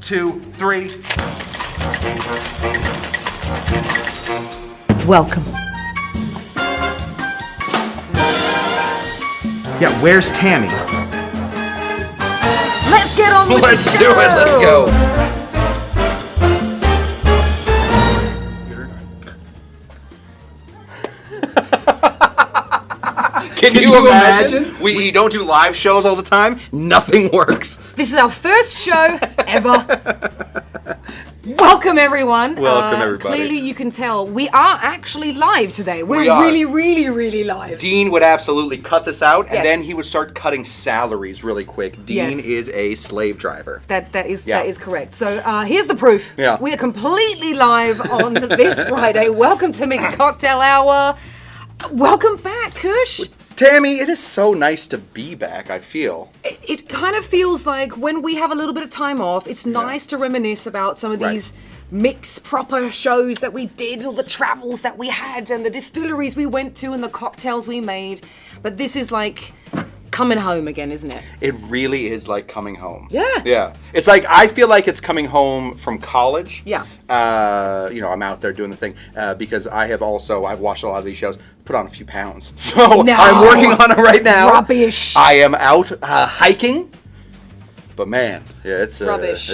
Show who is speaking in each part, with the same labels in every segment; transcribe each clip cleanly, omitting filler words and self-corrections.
Speaker 1: 2, 3.
Speaker 2: Welcome.
Speaker 1: Yeah, where's Tamee?
Speaker 2: Let's get on with the show.
Speaker 1: Let's do it. Let's go. Can you imagine? We don't do live shows all the time. Nothing works.
Speaker 2: This is our first show ever. Welcome, everyone.
Speaker 1: Welcome, everybody.
Speaker 2: Clearly, you can tell we are actually live today. We're really live.
Speaker 1: Dean would absolutely cut this out, and
Speaker 2: Yes.
Speaker 1: then he would start cutting salaries really quick. Dean
Speaker 2: Yes.
Speaker 1: is a slave driver.
Speaker 2: That is correct. So here's the proof.
Speaker 1: Yeah.
Speaker 2: We are completely live on this Friday. Welcome to Mixed Cocktail Hour. Welcome back, Kush.
Speaker 1: Tamee, it is so nice to be back, I feel.
Speaker 2: It kind of feels like when we have a little bit of time off, it's nice to reminisce about some of these mixed proper shows that we did, all the travels that we had, and the distilleries we went to, and the cocktails we made. But this is like coming home again, isn't it?
Speaker 1: It really is like coming home.
Speaker 2: Yeah.
Speaker 1: Yeah. It's like, I feel like it's coming home from college.
Speaker 2: Yeah.
Speaker 1: I'm out there doing the thing because I've watched a lot of these shows, put on a few pounds. So
Speaker 2: No.
Speaker 1: I'm working on it right now.
Speaker 2: Rubbish.
Speaker 1: I am out hiking. But man, yeah, it's
Speaker 2: Rubbish.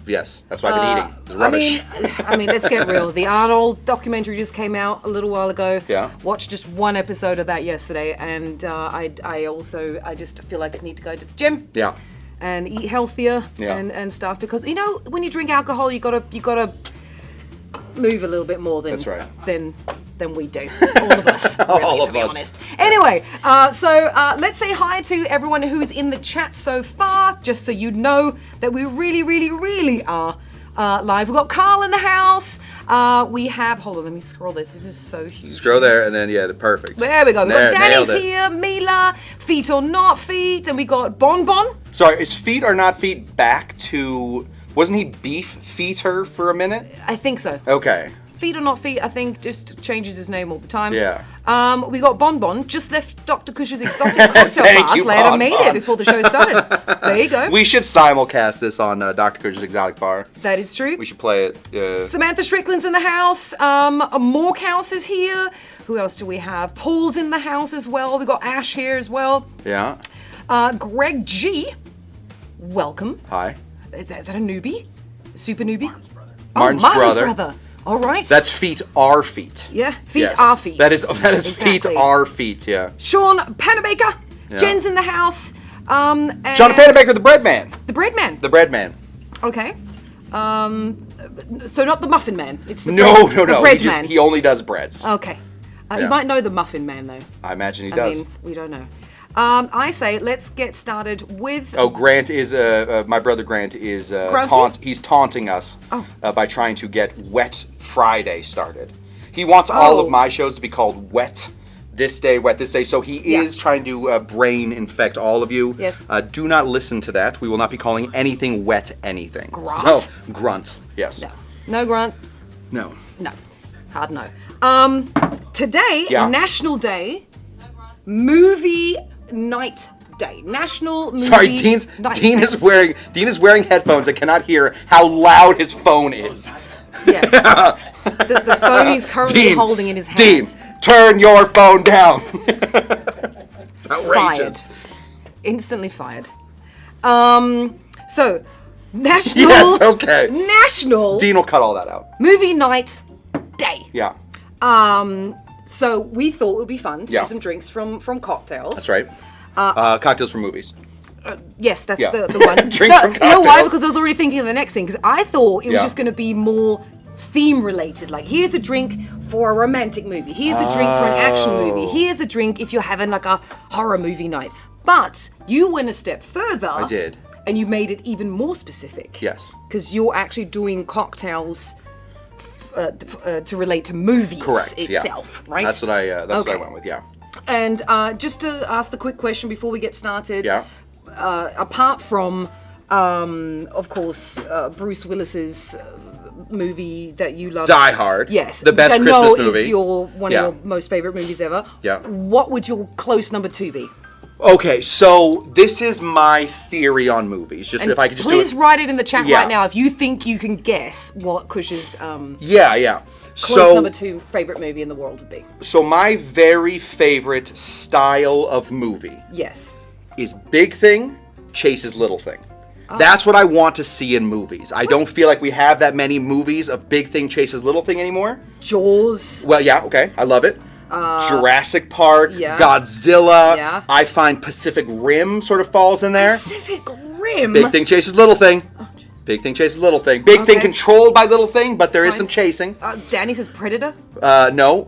Speaker 1: Yes, that's what I've been eating. It's rubbish.
Speaker 2: I mean, let's get real. The Arnold documentary just came out a little while ago.
Speaker 1: Yeah.
Speaker 2: Watched just one episode of that yesterday, and I just feel like I need to go to the gym.
Speaker 1: Yeah.
Speaker 2: And eat healthier and stuff, because when you drink alcohol, you gotta move a little bit more than
Speaker 1: That's right.
Speaker 2: than we do, all of us, really,
Speaker 1: All
Speaker 2: to
Speaker 1: of
Speaker 2: be
Speaker 1: us.
Speaker 2: honest. Anyway, so let's say hi to everyone who's in the chat so far, just so you know that we really are live. We've got Carl in the house. We have, hold on, let me scroll this. This is so huge.
Speaker 1: Scroll there, and then, perfect.
Speaker 2: There we go. We've got
Speaker 1: There,
Speaker 2: Danny's
Speaker 1: nailed it.
Speaker 2: here, Mila, Feet or Not Feet. Then we got Bon Bon.
Speaker 1: Sorry, is Feet or Not Feet back to... Wasn't he Beef Feeter for a minute?
Speaker 2: I think so.
Speaker 1: Okay.
Speaker 2: Feet or Not Feet, I think, just changes his name all the time.
Speaker 1: Yeah.
Speaker 2: We got Bon Bon, just left Dr. Kush's exotic cocktail
Speaker 1: Thank
Speaker 2: bar.
Speaker 1: you,
Speaker 2: Glad I
Speaker 1: Bon
Speaker 2: made
Speaker 1: Bon.
Speaker 2: it before the show started. There you go.
Speaker 1: We should simulcast this on Dr. Kush's Exotic Bar.
Speaker 2: That is true.
Speaker 1: We should play it.
Speaker 2: Samantha Strickland's in the house. Morehouse is here. Who else do we have? Paul's in the house as well. We got Ash here as well.
Speaker 1: Yeah.
Speaker 2: Greg G. Welcome.
Speaker 1: Hi.
Speaker 2: Is that a newbie? Super newbie?
Speaker 1: Martin's
Speaker 2: brother. All right.
Speaker 1: That's Feet are Feet.
Speaker 2: Yeah, feet
Speaker 1: Yes.
Speaker 2: are feet.
Speaker 1: That is
Speaker 2: Exactly.
Speaker 1: Feet are Feet, yeah.
Speaker 2: Sean Panabaker.
Speaker 1: Yeah.
Speaker 2: Jen's in the house. And
Speaker 1: John Panabaker, the bread man.
Speaker 2: The bread man.
Speaker 1: The bread man.
Speaker 2: Okay. So not the muffin man. It's the
Speaker 1: No.
Speaker 2: the bread
Speaker 1: He,
Speaker 2: man.
Speaker 1: he only does breads.
Speaker 2: Okay.
Speaker 1: Yeah.
Speaker 2: You might know the muffin man though.
Speaker 1: I imagine he
Speaker 2: I
Speaker 1: does.
Speaker 2: mean, we don't know. I say let's get started with.
Speaker 1: Oh, Grant is my brother. Grant is
Speaker 2: Grumpy?
Speaker 1: he's taunting us
Speaker 2: Oh.
Speaker 1: by trying to get Wet Friday started. He wants all
Speaker 2: Oh.
Speaker 1: of my shows to be called Wet This Day, Wet This Day. So he is trying to brain infect all of you.
Speaker 2: Yes.
Speaker 1: Do not listen to that. We will not be calling anything wet anything.
Speaker 2: Grunt?
Speaker 1: So grunt. Yes.
Speaker 2: No. No Grant.
Speaker 1: No.
Speaker 2: No. Hard no. Today,
Speaker 1: Yeah.
Speaker 2: National Day, Movie Night Day. National Movie
Speaker 1: Sorry,
Speaker 2: Night
Speaker 1: Dean
Speaker 2: Day.
Speaker 1: is wearing headphones and cannot hear how loud his phone is.
Speaker 2: Yes. the phone he's currently holding in his hand.
Speaker 1: Dean, turn your phone down. It's outrageous.
Speaker 2: Fired. Instantly fired. So, National...
Speaker 1: Yes, okay.
Speaker 2: National
Speaker 1: Dean will cut all that out.
Speaker 2: Movie Night Day.
Speaker 1: Yeah,
Speaker 2: So we thought it would be fun to
Speaker 1: Yeah.
Speaker 2: do some drinks from cocktails.
Speaker 1: that's right. Cocktails from movies.
Speaker 2: Yes, that's
Speaker 1: Yeah.
Speaker 2: the one.
Speaker 1: Drinks from
Speaker 2: You know why?
Speaker 1: cocktails.
Speaker 2: Because I was already thinking of the next thing. Because I thought it was
Speaker 1: Yeah.
Speaker 2: just going to be more theme related. Like, here's a drink for a romantic movie. Here's a drink for an action movie. Here's a drink if you're having like a horror movie night. But you went a step further.
Speaker 1: I did.
Speaker 2: And you made it even more specific.
Speaker 1: Yes.
Speaker 2: Because you're actually doing cocktails to relate to movies
Speaker 1: Correct.
Speaker 2: itself,
Speaker 1: Yeah.
Speaker 2: right?
Speaker 1: That's what I
Speaker 2: Okay.
Speaker 1: went with. Yeah.
Speaker 2: And just to ask the quick question before we get started.
Speaker 1: Yeah.
Speaker 2: Apart from, of course, Bruce Willis's movie that you love,
Speaker 1: Die Hard.
Speaker 2: Yes,
Speaker 1: The best
Speaker 2: which I
Speaker 1: Christmas
Speaker 2: know
Speaker 1: movie.
Speaker 2: is one
Speaker 1: Yeah.
Speaker 2: of your most favorite movies ever.
Speaker 1: Yeah.
Speaker 2: What would your close number 2 be?
Speaker 1: Okay, so this is my theory on movies. Just if I could just
Speaker 2: please
Speaker 1: do it.
Speaker 2: write it in the chat
Speaker 1: Yeah.
Speaker 2: right now if you think you can guess what Kush's
Speaker 1: Yeah.
Speaker 2: close number 2 favorite movie in the world would be.
Speaker 1: So my very favorite style of movie
Speaker 2: Yes.
Speaker 1: is big thing chases little thing. That's what I want to see in movies. I don't feel like we have that many movies of big thing chases little thing anymore.
Speaker 2: Jaws.
Speaker 1: Well, yeah, okay, I love it. Jurassic Park,
Speaker 2: yeah.
Speaker 1: Godzilla.
Speaker 2: Yeah.
Speaker 1: I find Pacific Rim sort of falls in there.
Speaker 2: Pacific Rim.
Speaker 1: Big thing chases little thing. Big thing chases little thing. Big thing controlled by little thing, but there is some chasing.
Speaker 2: Danny says Predator.
Speaker 1: No.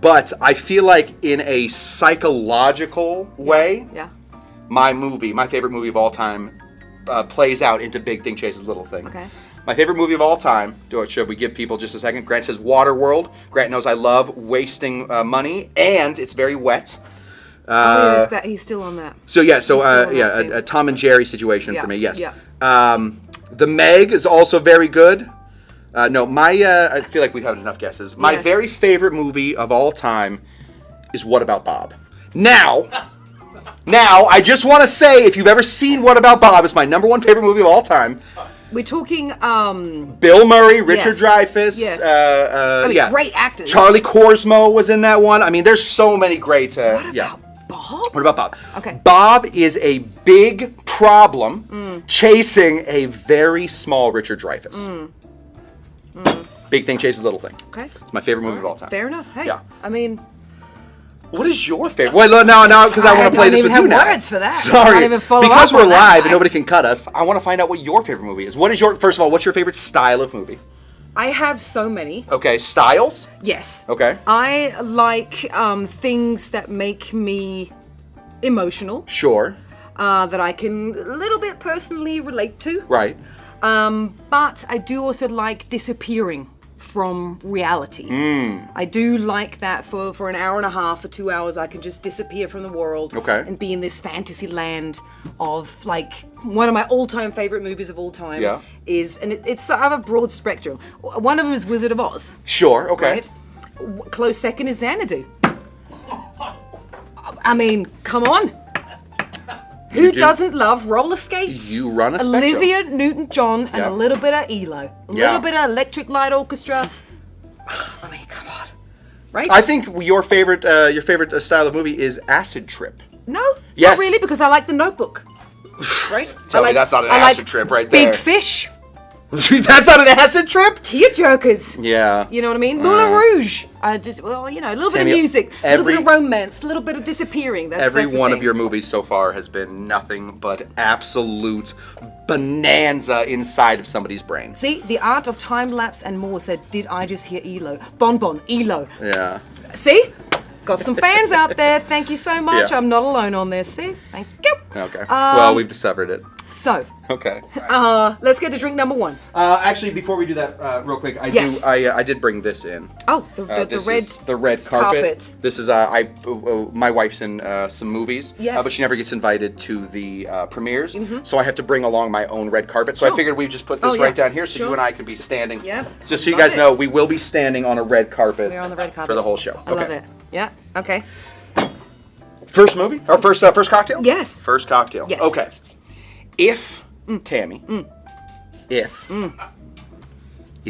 Speaker 1: But I feel like in a psychological way,
Speaker 2: Yeah.
Speaker 1: my favorite movie of all time, plays out into big thing chases little thing.
Speaker 2: Okay.
Speaker 1: My favorite movie of all time, should we give people just a second? Grant says Waterworld. Grant knows I love wasting money, and it's very wet.
Speaker 2: He's still on that.
Speaker 1: A Tom and Jerry situation for me, yes.
Speaker 2: Yeah.
Speaker 1: The Meg is also very good. I feel like we've had enough guesses. My very favorite movie of all time is What About Bob? Now, I just want to say, if you've ever seen What About Bob, it's my number 1 favorite movie of all time.
Speaker 2: We're talking
Speaker 1: Bill Murray, Richard Dreyfuss.
Speaker 2: Yes. Great actors.
Speaker 1: Charlie Korsmo was in that one. I mean, there's so many great.
Speaker 2: What about
Speaker 1: Bob?
Speaker 2: Okay.
Speaker 1: Bob is a big problem chasing a very small Richard Dreyfuss. Big thing chases little thing.
Speaker 2: Okay.
Speaker 1: It's my favorite movie of all time.
Speaker 2: Fair enough. Hey.
Speaker 1: Yeah.
Speaker 2: I mean,
Speaker 1: what is your favorite? Well, now, because I want to play this with you now.
Speaker 2: I don't even have words for that.
Speaker 1: Sorry.
Speaker 2: I can't even follow
Speaker 1: because
Speaker 2: up
Speaker 1: we're
Speaker 2: on that.
Speaker 1: live and nobody can cut us, I want to find out what your favorite movie is. First of all, what's your favorite style of movie?
Speaker 2: I have so many.
Speaker 1: Okay, styles?
Speaker 2: Yes.
Speaker 1: Okay.
Speaker 2: I like things that make me emotional,
Speaker 1: Sure.
Speaker 2: that I can a little bit personally relate to.
Speaker 1: Right.
Speaker 2: But I do also like disappearing from reality. I do like that for an hour and a half, for 2 hours, I can just disappear from the world and be in this fantasy land of, like, one of my all-time favorite movies of all time is, and it's I have a broad spectrum. One of them is Wizard of Oz.
Speaker 1: Sure, okay.
Speaker 2: Right? Close second is Xanadu. I mean, come on. Who doesn't love roller skates?
Speaker 1: You run a spectrum.
Speaker 2: Olivia Newton-John and a little bit of ELO. A little bit of Electric Light Orchestra. I mean, come on. Right?
Speaker 1: I think your favorite style of movie is Acid Trip.
Speaker 2: No,
Speaker 1: Yes.
Speaker 2: not really, because I like The Notebook. Right?
Speaker 1: Tell me that's not an acid trip right there.
Speaker 2: Big Fish.
Speaker 1: That's not an acid trip?
Speaker 2: Tearjerkers.
Speaker 1: Yeah.
Speaker 2: You know what I mean? Moulin Rouge. A little bit of
Speaker 1: Tammy,
Speaker 2: music, a little bit of romance, a little bit of disappearing.
Speaker 1: Every
Speaker 2: that's the
Speaker 1: one
Speaker 2: thing.
Speaker 1: of your movies so far has been nothing but absolute bonanza inside of somebody's brain.
Speaker 2: See, The Art of Time Lapse and More said, did I just hear ELO? Bon, ELO.
Speaker 1: Yeah.
Speaker 2: See? Got some fans out there. Thank you so much.
Speaker 1: Yeah.
Speaker 2: I'm not alone on this. See? Thank you.
Speaker 1: Okay. Well, we've discovered it.
Speaker 2: So,
Speaker 1: Okay.
Speaker 2: let's get to drink number 1.
Speaker 1: Actually, before we do that, real quick, I did bring this in.
Speaker 2: Oh, the
Speaker 1: This
Speaker 2: red
Speaker 1: is the red carpet.
Speaker 2: carpet.
Speaker 1: This is my wife's in some movies,
Speaker 2: Yes.
Speaker 1: but she never gets invited to the premieres, so I have to bring along my own red carpet. So I figured we'd just put this right down here, so you and I could be standing.
Speaker 2: Yeah.
Speaker 1: Just so you
Speaker 2: Love
Speaker 1: guys know,
Speaker 2: it.
Speaker 1: we will be standing on a red carpet.
Speaker 2: We're on the red carpet.
Speaker 1: For the whole show.
Speaker 2: I love it. Yeah. Okay.
Speaker 1: First movie or first cocktail?
Speaker 2: Yes.
Speaker 1: First cocktail.
Speaker 2: Yes.
Speaker 1: Okay. If Tammy, if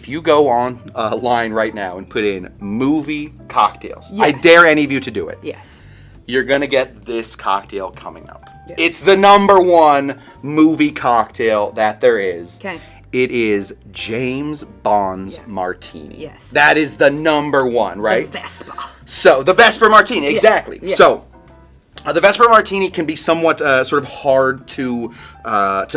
Speaker 1: you go on a line right now and put in movie cocktails, I
Speaker 2: Yes.
Speaker 1: dare any of you to do it.
Speaker 2: Yes.
Speaker 1: You're gonna get this cocktail coming up.
Speaker 2: Yes.
Speaker 1: It's the number 1 movie cocktail that there is.
Speaker 2: Okay.
Speaker 1: It is James Bond's Martini.
Speaker 2: Yes.
Speaker 1: That is the number 1, right?
Speaker 2: The Vespa.
Speaker 1: So the Vesper Martini, exactly.
Speaker 2: Yeah.
Speaker 1: So the Vesper Martini can be somewhat sort of hard to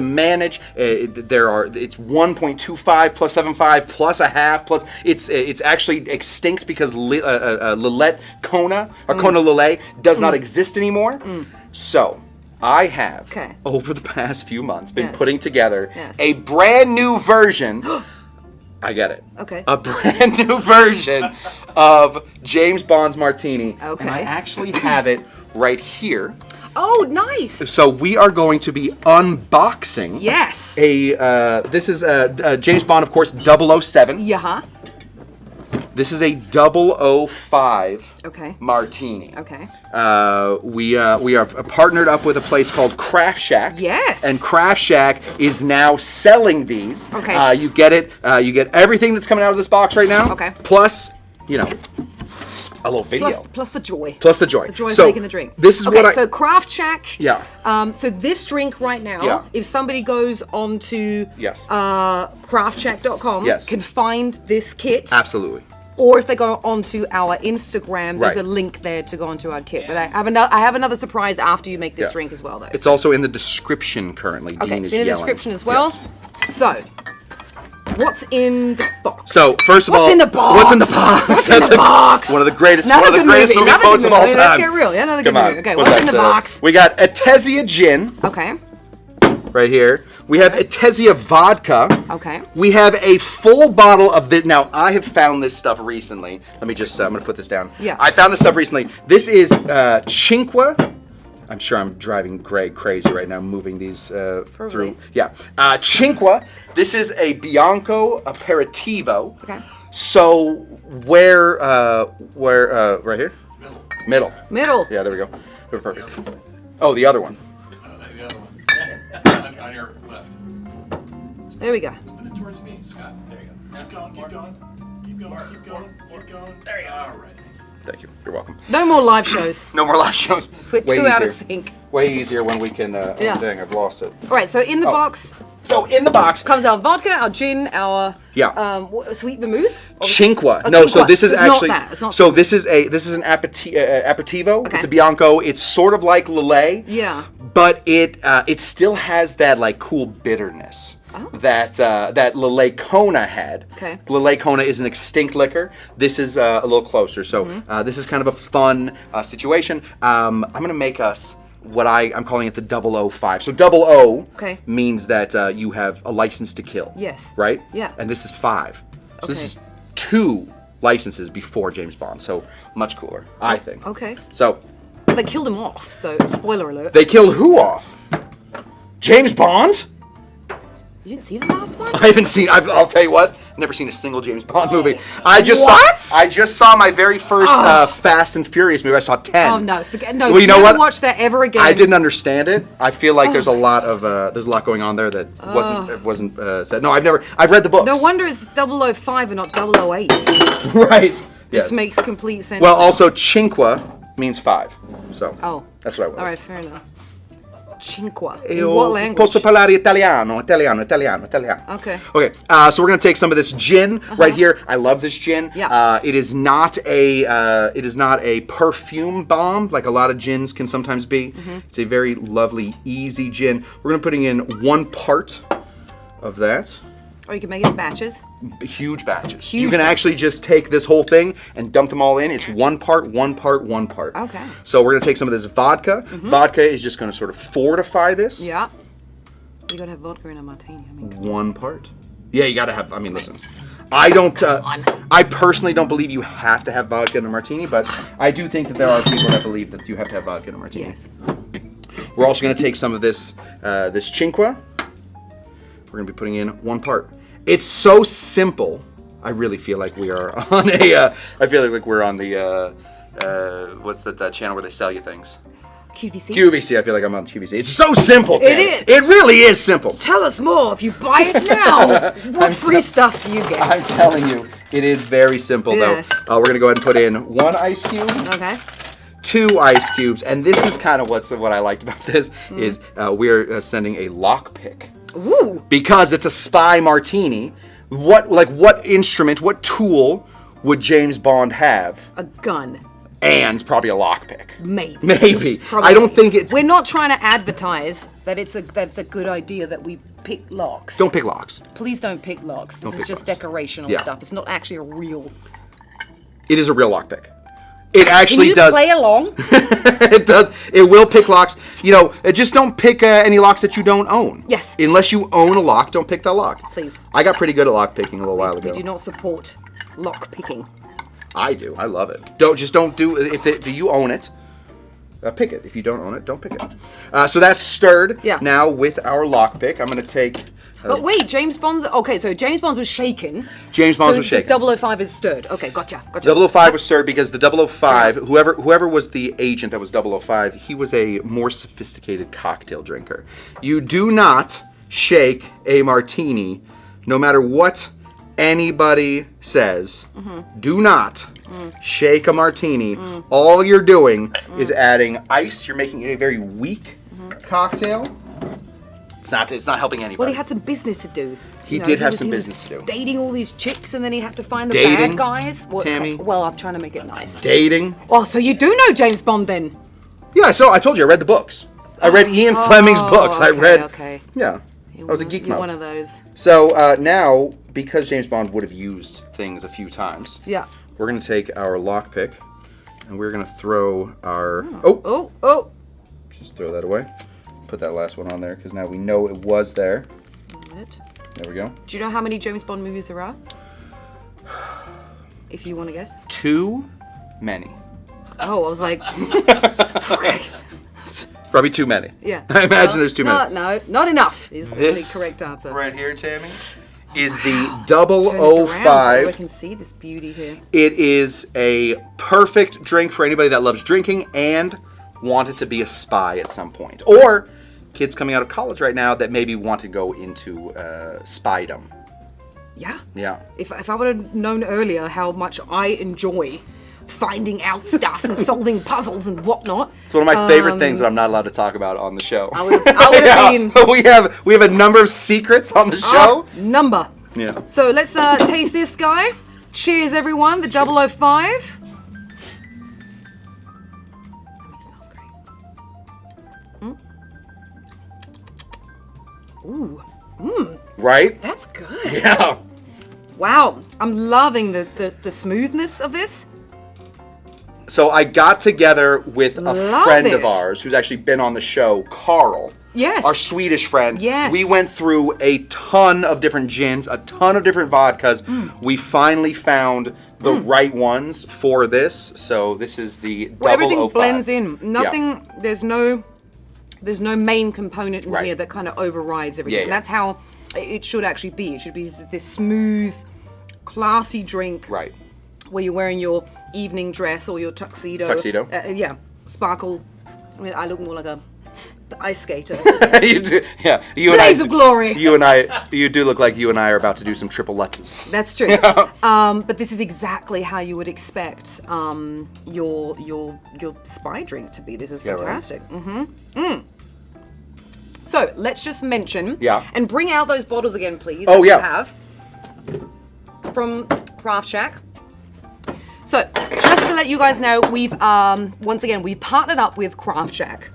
Speaker 1: manage. It's 1.25 plus 7.5 plus a half plus it's actually extinct because Lillet Kona or Kona Lillet does not exist anymore. So I have over the past few months been putting together a brand new version. I get it.
Speaker 2: Okay.
Speaker 1: A brand new version of James Bond's Martini.
Speaker 2: Okay.
Speaker 1: And I actually have it right here.
Speaker 2: Oh, nice.
Speaker 1: So we are going to be unboxing.
Speaker 2: Yes.
Speaker 1: This is James Bond, of course, 007.
Speaker 2: Yeah.
Speaker 1: This is a 005
Speaker 2: Okay.
Speaker 1: martini.
Speaker 2: Okay.
Speaker 1: We are partnered up with a place called Craft Shack.
Speaker 2: Yes.
Speaker 1: And Craft Shack is now selling these.
Speaker 2: Okay.
Speaker 1: You get it. You get everything that's coming out of this box right now.
Speaker 2: Okay.
Speaker 1: Plus, you know, a little video.
Speaker 2: Plus the joy.
Speaker 1: Plus the joy.
Speaker 2: The joy of
Speaker 1: So,
Speaker 2: making the drink.
Speaker 1: this is what
Speaker 2: So Craft Shack.
Speaker 1: Yeah.
Speaker 2: So this drink right now,
Speaker 1: Yeah.
Speaker 2: if somebody goes on to
Speaker 1: Yes.
Speaker 2: craftshack.com,
Speaker 1: Yes.
Speaker 2: can find this kit.
Speaker 1: Absolutely.
Speaker 2: Or if they go onto our Instagram, there's
Speaker 1: Right.
Speaker 2: a link there to go onto our kit. But I have another surprise after you make this
Speaker 1: Yeah.
Speaker 2: drink as well, though.
Speaker 1: It's also in the description currently.
Speaker 2: Okay,
Speaker 1: Dean
Speaker 2: it's
Speaker 1: is
Speaker 2: in the
Speaker 1: yelling.
Speaker 2: description as well.
Speaker 1: Yes.
Speaker 2: So, what's in the box?
Speaker 1: So first of all,
Speaker 2: What's in the box?
Speaker 1: What's in the box?
Speaker 2: What's in the box?
Speaker 1: One of the greatest,
Speaker 2: Another
Speaker 1: one of the
Speaker 2: good
Speaker 1: greatest
Speaker 2: movie,
Speaker 1: movie
Speaker 2: another
Speaker 1: quotes
Speaker 2: good
Speaker 1: of all
Speaker 2: movie.
Speaker 1: time.
Speaker 2: Let's get real. Another good
Speaker 1: Come on.
Speaker 2: movie. Okay,
Speaker 1: What's
Speaker 2: what's in the box?
Speaker 1: We got Etesia Gin
Speaker 2: Okay.
Speaker 1: right here. We have Etesia Vodka.
Speaker 2: Okay.
Speaker 1: We have a full bottle of this. Now, I have found this stuff recently. Let me just, I'm going to put this down.
Speaker 2: Yeah.
Speaker 1: I found this stuff recently. This is Cinque. I'm sure I'm driving Greg crazy right now, moving these through. Yeah. Cinque. This is a Bianco Aperitivo.
Speaker 2: Okay.
Speaker 1: So, where, right here? Middle.
Speaker 2: Middle.
Speaker 1: Yeah, there we go. Perfect. Oh, the other one.
Speaker 3: The other one. On your left.
Speaker 2: There we go.
Speaker 3: Spin it towards me, Scott. There you go. Keep going, keep going. Keep going, keep going, keep going. There you go. All right.
Speaker 1: Thank you. You're welcome.
Speaker 2: No more live shows.
Speaker 1: No more live shows.
Speaker 2: We're
Speaker 1: Way
Speaker 2: too out of
Speaker 1: easier.
Speaker 2: sync.
Speaker 1: Way easier when we can.
Speaker 2: Yeah.
Speaker 1: Oh, dang, I've lost it.
Speaker 2: All right, so in the
Speaker 1: Oh.
Speaker 2: box
Speaker 1: So in the box,
Speaker 2: comes our vodka, our gin, our
Speaker 1: Yeah.
Speaker 2: sweet vermouth.
Speaker 1: Cinque.
Speaker 2: Oh,
Speaker 1: No, so
Speaker 2: Cinque.
Speaker 1: this is
Speaker 2: It's not
Speaker 1: actually.
Speaker 2: that. It's not
Speaker 1: so this is an aperitivo.
Speaker 2: Okay.
Speaker 1: It's a Bianco. It's sort of like Lillet.
Speaker 2: Yeah.
Speaker 1: But it still has that like cool bitterness. That Lillet Kona had.
Speaker 2: Okay.
Speaker 1: Lillet Kona is an extinct liquor. This is a little closer. So this is kind of a fun situation. I'm gonna make us what I'm calling it the 005. So 00
Speaker 2: Okay.
Speaker 1: means that you have a license to kill.
Speaker 2: Yes.
Speaker 1: Right?
Speaker 2: Yeah.
Speaker 1: And this is 5. So this
Speaker 2: Okay.
Speaker 1: is 2 licenses before James Bond. So much cooler, I think.
Speaker 2: Okay.
Speaker 1: So
Speaker 2: They killed him off, so spoiler alert.
Speaker 1: they killed who off? James Bond?
Speaker 2: You didn't see the last one?
Speaker 1: I haven't seen. I'll tell you what. Never seen a single James Bond movie. I just
Speaker 2: What?
Speaker 1: saw. I just saw my very first Fast and Furious movie. I saw 10.
Speaker 2: Oh no, forget no.
Speaker 1: Well, you know
Speaker 2: never
Speaker 1: what?
Speaker 2: watch that ever again.
Speaker 1: I didn't understand it. I feel like there's a lot going on there that wasn't said. No, I've read the books.
Speaker 2: No wonder it's 005 and not 008.
Speaker 1: Right.
Speaker 2: This
Speaker 1: Yes.
Speaker 2: makes complete sense.
Speaker 1: Well, also Cinque means 5. So.
Speaker 2: Oh.
Speaker 1: That's what I was.
Speaker 2: All right, fair enough. Cinque. In
Speaker 1: Io
Speaker 2: what language?
Speaker 1: Posso parlare italiano.
Speaker 2: Okay.
Speaker 1: Okay. So we're gonna take some of this gin right here. I love this gin.
Speaker 2: Yeah.
Speaker 1: It is not a perfume bomb like a lot of gins can sometimes be. It's a very lovely, easy gin. We're gonna putting in 1 part of that.
Speaker 2: Or you can make it in batches.
Speaker 1: Huge batches.
Speaker 2: Huge
Speaker 1: You can actually just take this whole thing and dump them all in. It's 1 part, 1 part, 1 part.
Speaker 2: Okay.
Speaker 1: So we're gonna take some of this vodka. Vodka is just gonna sort of fortify this.
Speaker 2: Yeah. You gotta have vodka in a martini. I mean,
Speaker 1: 1 part. Yeah, you gotta have. I mean, listen. I don't. I personally don't believe you have to have vodka in a martini, but I do think that there are people that believe that you have to have vodka in a martini.
Speaker 2: yes.
Speaker 1: We're also gonna take some of this Cinque. We're gonna be putting in 1 part. It's so simple. I really feel like we are on a. I feel like we're on the. What's that channel where they sell you things?
Speaker 2: QVC.
Speaker 1: QVC. I feel like I'm on QVC. It's so simple. Tanner.
Speaker 2: is.
Speaker 1: It really is simple.
Speaker 2: Tell us more if you buy it now. What free stuff do you get?
Speaker 1: I'm telling you, it is very simple
Speaker 2: Yes.
Speaker 1: though. We're gonna go ahead and put in 1 ice cube,
Speaker 2: Okay.
Speaker 1: 2 ice cubes, and this is kind of what I liked about this is we're sending a lockpick
Speaker 2: Ooh.
Speaker 1: because it's a spy martini. What instrument, what tool would James Bond have?
Speaker 2: A gun.
Speaker 1: And probably a lockpick.
Speaker 2: Maybe.
Speaker 1: Maybe.
Speaker 2: Probably.
Speaker 1: I don't think it's.
Speaker 2: We're not trying to advertise that that's a good idea that we pick locks.
Speaker 1: Don't pick locks.
Speaker 2: Please don't pick locks. This is
Speaker 1: pick
Speaker 2: just
Speaker 1: locks.
Speaker 2: decorational
Speaker 1: Yeah.
Speaker 2: stuff. It's not actually a real.
Speaker 1: It is a real lockpick. It actually
Speaker 2: Can you
Speaker 1: does.
Speaker 2: play along?
Speaker 1: It does. It will pick locks. You know, just don't pick any locks that you don't own.
Speaker 2: Yes.
Speaker 1: Unless you own a lock, don't pick that lock.
Speaker 2: Please.
Speaker 1: I got pretty good at lock picking a little while ago.
Speaker 2: We do not support lock picking.
Speaker 1: I do. I love it. Don't do. Do you own it? pick it. If you don't own it, don't pick it. So that's stirred.
Speaker 2: Yeah.
Speaker 1: Now with our lockpick, I'm going to take...
Speaker 2: But wait, James Bond's... Okay, so James Bond was shaken.
Speaker 1: James Bond was shaken.
Speaker 2: 005 is stirred. Okay, gotcha.
Speaker 1: 005 was stirred because the 005, whoever was the agent that was 005, he was a more sophisticated cocktail drinker. You do not shake a martini, no matter what anybody says. Do not shake a martini. All you're doing is adding ice. You're making it a very weak cocktail. It's not helping anybody.
Speaker 2: Well, he had some business to do.
Speaker 1: He did have some business to do.
Speaker 2: Dating all these chicks, and then he had to find the bad guys.
Speaker 1: Tammy.
Speaker 2: Well, I'm trying to make it nice.
Speaker 1: Dating.
Speaker 2: Oh, so you do know James Bond then?
Speaker 1: Yeah, I told you, I read the books. I read Ian Fleming's books. I read.
Speaker 2: Okay.
Speaker 1: Yeah. I was a geek
Speaker 2: You're
Speaker 1: mode.
Speaker 2: one of those.
Speaker 1: So now, because James Bond would have used things a few times, we're going to take our lockpick and we're going to throw our...
Speaker 2: Oh.
Speaker 1: Just throw that away. Put that last one on there because now we know it was there. There we go.
Speaker 2: Do you know how many James Bond movies there are? If you want to guess.
Speaker 1: Too many.
Speaker 2: Oh, I was like... Okay.
Speaker 1: Probably too many.
Speaker 2: Yeah.
Speaker 1: I imagine there's too many.
Speaker 2: No, not enough is
Speaker 1: This
Speaker 2: the correct answer.
Speaker 1: right here, Tammy, is the
Speaker 2: Turn this around so
Speaker 1: 005.
Speaker 2: I can see this beauty here.
Speaker 1: It is a perfect drink for anybody that loves drinking and wanted to be a spy at some point. Or kids coming out of college right now that maybe want to go into spydom.
Speaker 2: Yeah.
Speaker 1: Yeah.
Speaker 2: If I would have known earlier how much I enjoy finding out stuff and solving puzzles and whatnot.
Speaker 1: It's one of my favorite things that I'm not allowed to talk about on the show.
Speaker 2: I would have been...
Speaker 1: We have a number of secrets on the show.
Speaker 2: Number.
Speaker 1: Yeah.
Speaker 2: So let's taste this guy. Cheers, everyone. The 005. It smells great. Ooh.
Speaker 1: Right?
Speaker 2: That's good.
Speaker 1: Yeah.
Speaker 2: Wow. I'm loving the smoothness of this.
Speaker 1: So I got together with a friend of
Speaker 2: it.
Speaker 1: ours who's actually been on the show, Carl.
Speaker 2: Yes.
Speaker 1: Our Swedish friend.
Speaker 2: Yes.
Speaker 1: We went through a ton of different gins, a ton of different vodkas. We finally found the right ones for this. So this is the 005.
Speaker 2: Everything blends in. Nothing, there's no main component in here that kind of overrides everything.
Speaker 1: Yeah.
Speaker 2: That's how it should actually be. It should be this smooth, classy drink.
Speaker 1: Right.
Speaker 2: Where you're wearing your evening dress or your tuxedo. Sparkle. I mean, I look more like the ice skater.
Speaker 1: You do, yeah.
Speaker 2: Blaze of glory.
Speaker 1: You do look like you and I are about to do some triple Lutzes.
Speaker 2: That's true. But this is exactly how you would expect your spy drink to be. This is fantastic.
Speaker 1: Right.
Speaker 2: So let's just mention and bring out those bottles again, please.
Speaker 1: Oh,
Speaker 2: that
Speaker 1: yeah.
Speaker 2: we have from Craft Shack. So, just to let you guys know, we've partnered up with Craft Shack,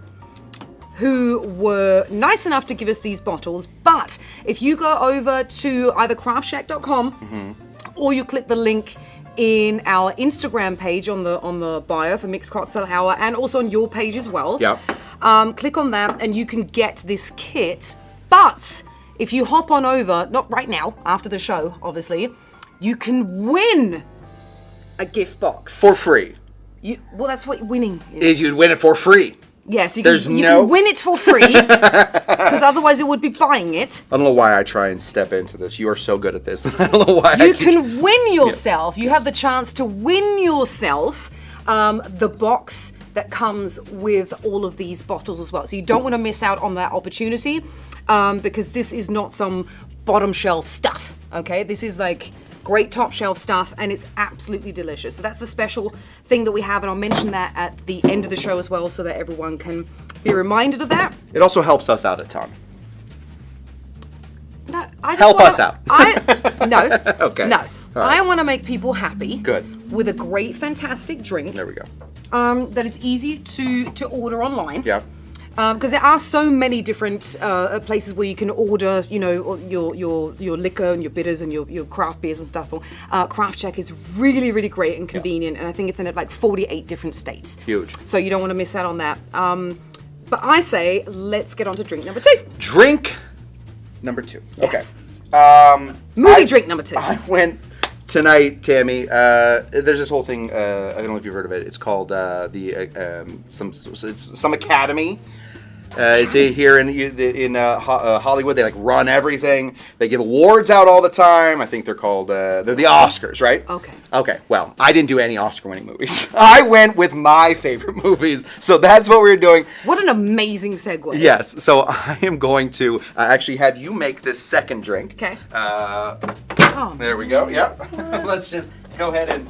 Speaker 2: who were nice enough to give us these bottles. But if you go over to either craftshack.com or you click the link in our Instagram page on the bio for Mixed Cocktail Hour, and also on your page as well. Click on that and you can get this kit. But if you hop on over, not right now, after the show, obviously, you can win a gift box
Speaker 1: For free.
Speaker 2: Well, that's what winning is.
Speaker 1: You'd win it for free.
Speaker 2: Yes, you can win it for free, because otherwise it would be buying it.
Speaker 1: I don't know why I try and step into this. You are so good at this. I don't know why.
Speaker 2: You can win yourself. You have the chance to win yourself the box that comes with all of these bottles as well. So you don't want to miss out on that opportunity, because this is not some bottom shelf stuff, okay? This is like great top shelf stuff, and it's absolutely delicious. So that's the special thing that we have, and I'll mention that at the end of the show as well, so that everyone can be reminded of that.
Speaker 1: It also helps us out a ton.
Speaker 2: No, I just
Speaker 1: Help us out.
Speaker 2: No.
Speaker 1: Okay.
Speaker 2: No.
Speaker 1: Right.
Speaker 2: I want to make people happy.
Speaker 1: Good.
Speaker 2: With a great, fantastic drink.
Speaker 1: There we go.
Speaker 2: That is easy to order online.
Speaker 1: Yeah.
Speaker 2: Because there are so many different places where you can order, you know, your liquor and your bitters and your craft beers and stuff. Craft Check is really, really great and convenient, and I think it's in like 48 different states.
Speaker 1: Huge.
Speaker 2: So you don't want to miss out on that. But I say, let's get on to drink number 2.
Speaker 1: Drink number 2.
Speaker 2: Yes.
Speaker 1: Okay.
Speaker 2: Movie drink number 2.
Speaker 1: I went tonight, Tamee, there's this whole thing. I don't know if you've heard of it. It's called some academy. It's here in Hollywood. They like run everything. They give awards out all the time. I think they're called they're the Oscars, right?
Speaker 2: Okay.
Speaker 1: Okay. Well, I didn't do any Oscar-winning movies. I went with my favorite movies, so that's what we're doing.
Speaker 2: What an amazing segue.
Speaker 1: Yes. So I am going to actually have you make this second drink.
Speaker 2: Okay.
Speaker 1: There we go. Yeah. Let's just go ahead and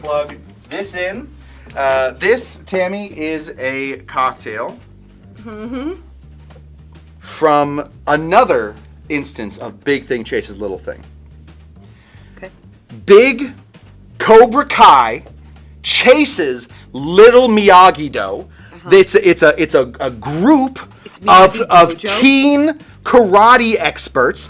Speaker 1: plug this in. This, Tamee, is a cocktail. From another instance of Big Thing Chases Little Thing.
Speaker 2: Okay.
Speaker 1: Big Cobra Kai chases Little Miyagi-Do. It's a group of teen karate experts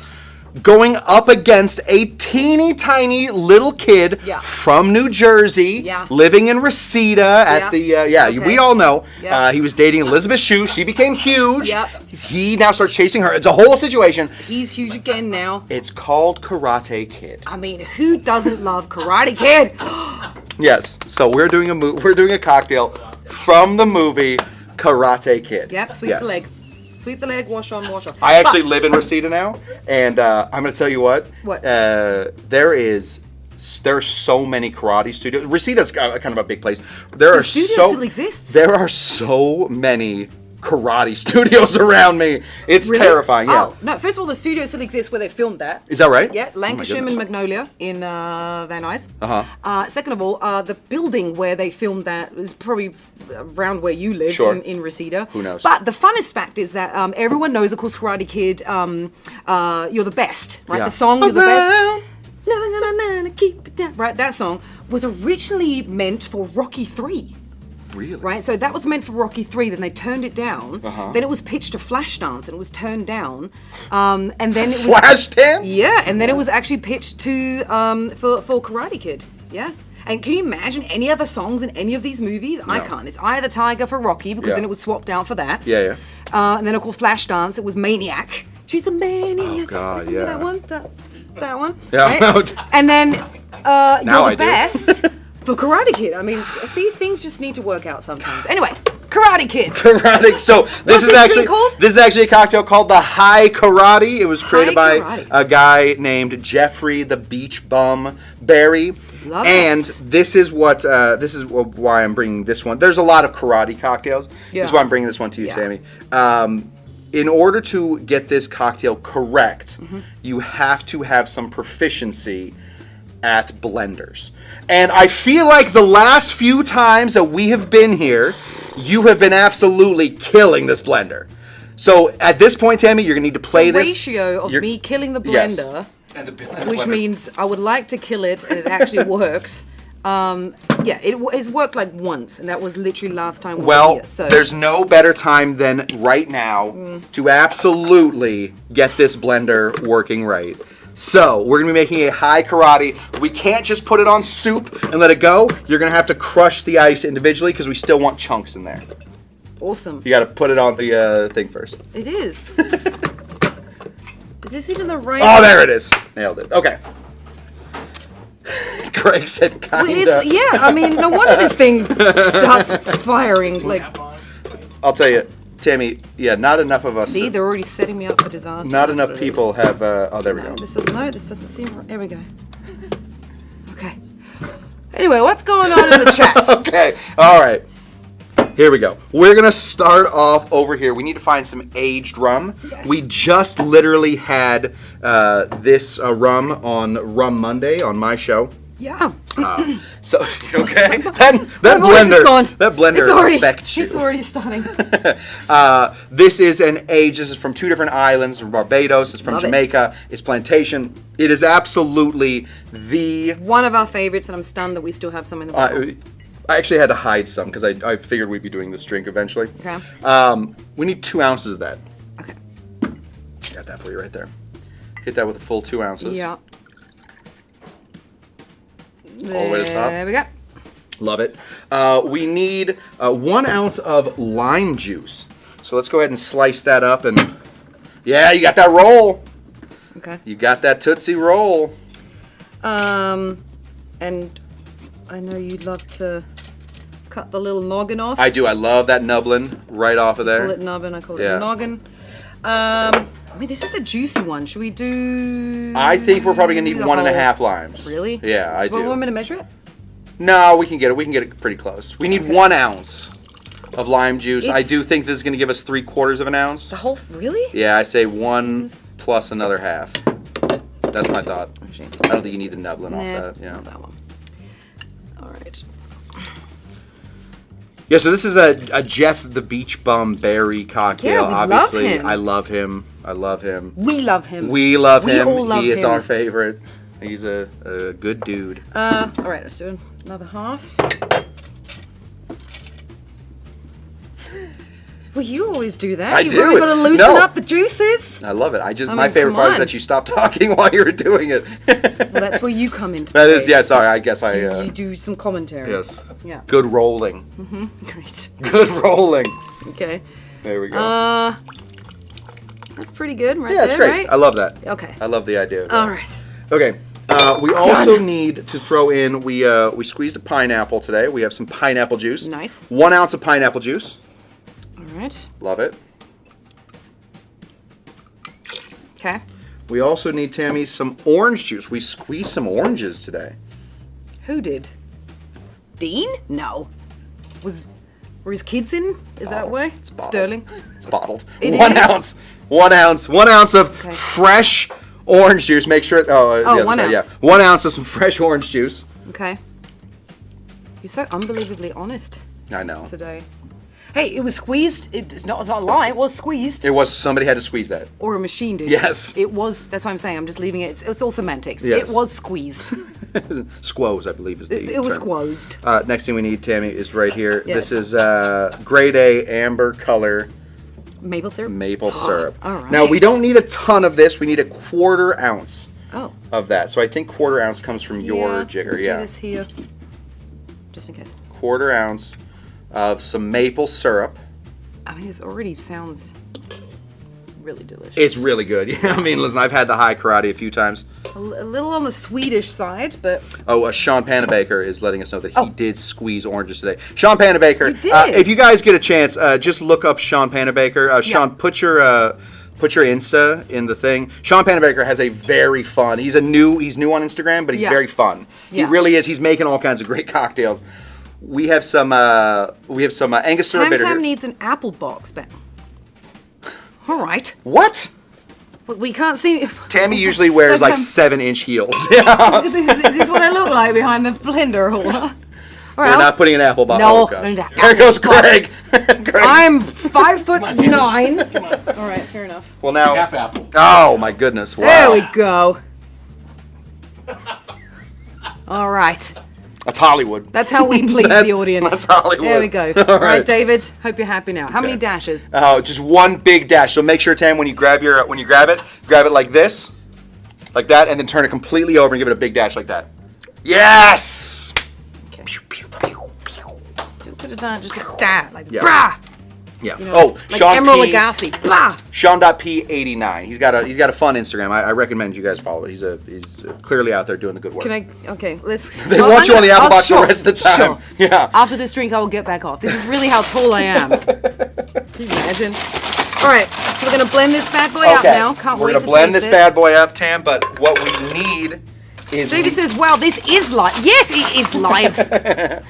Speaker 1: going up against a teeny tiny little kid from New Jersey, living in Reseda at the we all know. He was dating Elizabeth Shue. She became huge. He now starts chasing her. It's a whole situation.
Speaker 2: He's huge again now.
Speaker 1: It's called Karate Kid.
Speaker 2: I mean, who doesn't love Karate Kid?
Speaker 1: Yes. So we're doing a cocktail from the movie Karate Kid.
Speaker 2: Yep. Sweep the leg. Sweep the leg, wash on, wash off.
Speaker 1: I actually live in Reseda now, and I'm going to tell you what.
Speaker 2: What?
Speaker 1: There are so many karate studios. Reseda's kind of a big place. The studio
Speaker 2: still exists?
Speaker 1: There are so many karate studios around me. It's
Speaker 2: Really?
Speaker 1: terrifying. Yeah.
Speaker 2: Oh, no, first of all, the studio still exists where they filmed that.
Speaker 1: Is that right?
Speaker 2: Yeah, Lancashire and Magnolia in Van Nuys. Second of all, the building where they filmed that is probably around where you live in Reseda.
Speaker 1: Who knows?
Speaker 2: But the funnest fact is that everyone knows, of course, Karate Kid, You're the Best, right? The song, You're the Best. Never gonna keep it down. Right, that song was originally meant for Rocky 3.
Speaker 1: Really?
Speaker 2: Right, so that was meant for Rocky 3, then they turned it down. Then it was pitched to Flashdance and it was turned down. And then it was
Speaker 1: Flashdance?
Speaker 2: Yeah, and then it was actually pitched to for Karate Kid. Yeah. And can you imagine any other songs in any of these movies? No. I can't. It's Eye of the Tiger for Rocky because then it was swapped out for that.
Speaker 1: Yeah.
Speaker 2: And then of course Flashdance, it was Maniac. She's a maniac.
Speaker 1: Oh God, yeah.
Speaker 2: That one. That one.
Speaker 1: Yeah.
Speaker 2: Right? And then
Speaker 1: Now
Speaker 2: You're the Best. For Karate Kid, I mean, see, things just need to work out sometimes. Anyway, Karate Kid.
Speaker 1: Karate. So this is actually a cocktail called the High Karate. It was created by a guy named Jeffrey the Beach Bum Berry.
Speaker 2: Love
Speaker 1: and
Speaker 2: it.
Speaker 1: This is why I'm bringing this one. There's a lot of karate cocktails.
Speaker 2: Yeah.
Speaker 1: This is why I'm bringing this one to you, Tamee. In order to get this cocktail correct, you have to have some proficiency at blenders. And I feel like the last few times that we have been here, you have been absolutely killing this blender. So at this point, Tamee, you're going to need to play
Speaker 2: the
Speaker 1: this.
Speaker 2: ratio of me killing the blender,
Speaker 1: and the
Speaker 2: which
Speaker 1: blender.
Speaker 2: means I would like to kill it and it actually works. It's worked like once, and that was literally last time we were here. So
Speaker 1: there's no better time than right now to absolutely get this blender working right. So we're going to be making a high karate. We can't just put it on soup and let it go. You're going to have to crush the ice individually because we still want chunks in there.
Speaker 2: Awesome.
Speaker 1: You got to put it on the thing first.
Speaker 2: It is. Is this even the right?
Speaker 1: Oh, there it is. Nailed it. Okay. Greg said kinda.
Speaker 2: I mean, no wonder this thing starts firing. Like,
Speaker 1: I'll tell you, Tamee, not enough of us.
Speaker 2: See, they're already setting me up for disaster.
Speaker 1: Not enough people have. Oh, there we go.
Speaker 2: This doesn't seem right. There we go. Okay. Anyway, what's going on in the chat?
Speaker 1: Okay. All right. Here we go. We're going to start off over here. We need to find some aged rum.
Speaker 2: Yes.
Speaker 1: We just literally had this rum on Rum Monday on my show.
Speaker 2: Yeah.
Speaker 1: So, okay? That
Speaker 2: voice is gone.
Speaker 1: blender affects you.
Speaker 2: It's already starting.
Speaker 1: This is an age. This is from two different islands. From Barbados. It's from
Speaker 2: Love
Speaker 1: Jamaica. It's plantation. It is absolutely
Speaker 2: one of our favorites, and I'm stunned that we still have some in the bottle.
Speaker 1: I actually had to hide some because I figured we'd be doing this drink eventually.
Speaker 2: Okay.
Speaker 1: We need 2 ounces of that.
Speaker 2: Okay.
Speaker 1: Got that for you right there. Hit that with a full 2 ounces.
Speaker 2: Yeah.
Speaker 1: All the way to the top.
Speaker 2: There we go.
Speaker 1: Love it. We need 1 ounce of lime juice. So let's go ahead and slice that up and... Yeah, you got that roll.
Speaker 2: Okay.
Speaker 1: You got that Tootsie Roll.
Speaker 2: And I know you'd love to cut the little noggin off.
Speaker 1: I do. I love that nubbin right off of there.
Speaker 2: I call it nubbin. I call it a noggin. I mean, this is a juicy one. Should we do?
Speaker 1: I think we're probably gonna need 1.5 limes.
Speaker 2: Really?
Speaker 1: Yeah, I do.
Speaker 2: You want me to measure it?
Speaker 1: No, we can get it. We can get it pretty close. We need 1 ounce of lime juice. I do think this is gonna give us 3/4 of an ounce.
Speaker 2: The whole? Really?
Speaker 1: Yeah, I say 1 plus another half. That's my thought.
Speaker 2: Actually,
Speaker 1: I don't think you need the nubbin off that. Yeah.
Speaker 2: Not that one. All right.
Speaker 1: Yeah, so this is a Jeff the Beach Bum berry cocktail.
Speaker 2: Yeah, we
Speaker 1: Obviously,
Speaker 2: love him.
Speaker 1: I love him. I love him.
Speaker 2: We love him.
Speaker 1: We love
Speaker 2: We
Speaker 1: him.
Speaker 2: all love
Speaker 1: He is
Speaker 2: him.
Speaker 1: our favorite. He's a good dude.
Speaker 2: All right, let's do another half. Well, you always do that.
Speaker 1: I
Speaker 2: You've
Speaker 1: do.
Speaker 2: really got to loosen up the juices.
Speaker 1: I love it.
Speaker 2: I
Speaker 1: My
Speaker 2: mean,
Speaker 1: favorite
Speaker 2: come
Speaker 1: part is
Speaker 2: on.
Speaker 1: that you stopped talking while you were doing it.
Speaker 2: Well, that's where you come into
Speaker 1: That
Speaker 2: play.
Speaker 1: is, yeah, sorry, I guess I...
Speaker 2: You do some commentary.
Speaker 1: yes.
Speaker 2: Yeah.
Speaker 1: Good rolling.
Speaker 2: Great.
Speaker 1: Good rolling.
Speaker 2: Okay.
Speaker 1: There we go.
Speaker 2: That's pretty good, right
Speaker 1: Yeah, it's
Speaker 2: there,
Speaker 1: great.
Speaker 2: right?
Speaker 1: I love that.
Speaker 2: Okay.
Speaker 1: I love the idea of that.
Speaker 2: All right.
Speaker 1: Okay. We also need to throw in, we squeezed a pineapple today. We have some pineapple juice.
Speaker 2: Nice.
Speaker 1: 1 ounce of pineapple juice.
Speaker 2: All right.
Speaker 1: Love it.
Speaker 2: Okay.
Speaker 1: We also need, Tammy, some orange juice. We squeezed some oranges today.
Speaker 2: Who did? Dean? No. Were his kids in? Is that why?
Speaker 1: It's bottled.
Speaker 2: Sterling?
Speaker 1: It's bottled.
Speaker 2: It
Speaker 1: 1
Speaker 2: is?
Speaker 1: ounce. 1 ounce. 1 ounce of
Speaker 2: Okay.
Speaker 1: fresh orange juice. Make sure.
Speaker 2: Oh, 1 ounce.
Speaker 1: Yeah. 1 ounce of some fresh orange juice.
Speaker 2: Okay. You're so unbelievably honest
Speaker 1: I know.
Speaker 2: today. Hey, it was squeezed. It's not a lie. It was squeezed.
Speaker 1: It was, somebody had to squeeze that.
Speaker 2: Or a machine did.
Speaker 1: Yes.
Speaker 2: It was. That's what I'm saying. I'm just leaving it. It's all semantics.
Speaker 1: Yes.
Speaker 2: It was squeezed.
Speaker 1: Squoze, I believe, is the
Speaker 2: It was
Speaker 1: term.
Speaker 2: squozed.
Speaker 1: Next thing we need, Tammy, is right here.
Speaker 2: Yes.
Speaker 1: This is grade A amber color
Speaker 2: Maple syrup?
Speaker 1: maple syrup.
Speaker 2: All right.
Speaker 1: Now, we don't need a ton of this. We need a 1/4 ounce
Speaker 2: Oh.
Speaker 1: of that. So I think 1/4 ounce comes from your
Speaker 2: Yeah,
Speaker 1: jigger.
Speaker 2: let's
Speaker 1: Yeah.
Speaker 2: do this here. Just in case.
Speaker 1: 1/4 ounce of some maple syrup.
Speaker 2: I mean, this already sounds really delicious.
Speaker 1: It's really good. Yeah, I mean, listen, I've had the high karate a few times.
Speaker 2: A little on the Swedish side, but
Speaker 1: Oh, Sean Panabaker is letting us know that he did squeeze oranges today. Sean Panabaker,
Speaker 2: You did?
Speaker 1: if you guys get a chance, just look up Sean Panabaker. Sean, put your Insta in the thing. Sean Panabaker has a very fun. He's new on Instagram, but he's
Speaker 2: Yeah.
Speaker 1: very fun.
Speaker 2: Yeah.
Speaker 1: He really is. He's making all kinds of great cocktails. We have some Angostura
Speaker 2: Tam
Speaker 1: bitter.
Speaker 2: Tam
Speaker 1: here.
Speaker 2: needs an apple box, but all right.
Speaker 1: What?
Speaker 2: But we can't see.
Speaker 1: Tammy usually wears like
Speaker 2: Tam-
Speaker 1: 7-inch heels.
Speaker 2: Is this what I look like behind the blender? All right.
Speaker 1: We're not putting an apple box.
Speaker 2: No,
Speaker 1: Oh, gosh.
Speaker 2: no, no.
Speaker 1: There goes
Speaker 2: Apple box.
Speaker 1: Greg. Greg.
Speaker 2: I'm 5'9". All right, fair enough.
Speaker 1: Well, now.
Speaker 3: Half apple.
Speaker 1: Oh my goodness! Wow.
Speaker 2: There we go. All right.
Speaker 1: That's Hollywood.
Speaker 2: That's how we please
Speaker 1: That's-
Speaker 2: the audience.
Speaker 1: that's Hollywood.
Speaker 2: There we go.
Speaker 1: All
Speaker 2: All right,
Speaker 1: right.
Speaker 2: David. Hope you're happy now. How many dashes?
Speaker 1: Oh, just one big dash. So make sure, Tam, when you grab it like this, like that, and then turn it completely over and give it a big dash like that. Yes.
Speaker 2: Okay.
Speaker 1: Pew, pew, pew, pew.
Speaker 2: Still could have done it just like that, like
Speaker 1: Yeah.
Speaker 2: brah.
Speaker 1: Yeah.
Speaker 2: You know,
Speaker 1: Oh,
Speaker 2: like
Speaker 1: Sean
Speaker 2: Emerald
Speaker 1: P.
Speaker 2: Lagasse. Blah.
Speaker 1: Sean.P89. He's got a fun Instagram. I recommend you guys follow it. He's clearly out there doing the good work.
Speaker 2: Can I? Okay, let's.
Speaker 1: They want you on the apple box
Speaker 2: sure,
Speaker 1: the rest of the time.
Speaker 2: Sure.
Speaker 1: Yeah.
Speaker 2: After this drink, I will get back off. This is really how tall I am. Can you imagine? All right, so we're gonna blend this bad boy up now. Can't
Speaker 1: We're
Speaker 2: wait
Speaker 1: gonna
Speaker 2: to
Speaker 1: blend
Speaker 2: taste
Speaker 1: this bad boy up, Tam. But what we need is
Speaker 2: David says, "Wow, this is live." Yes, it is live.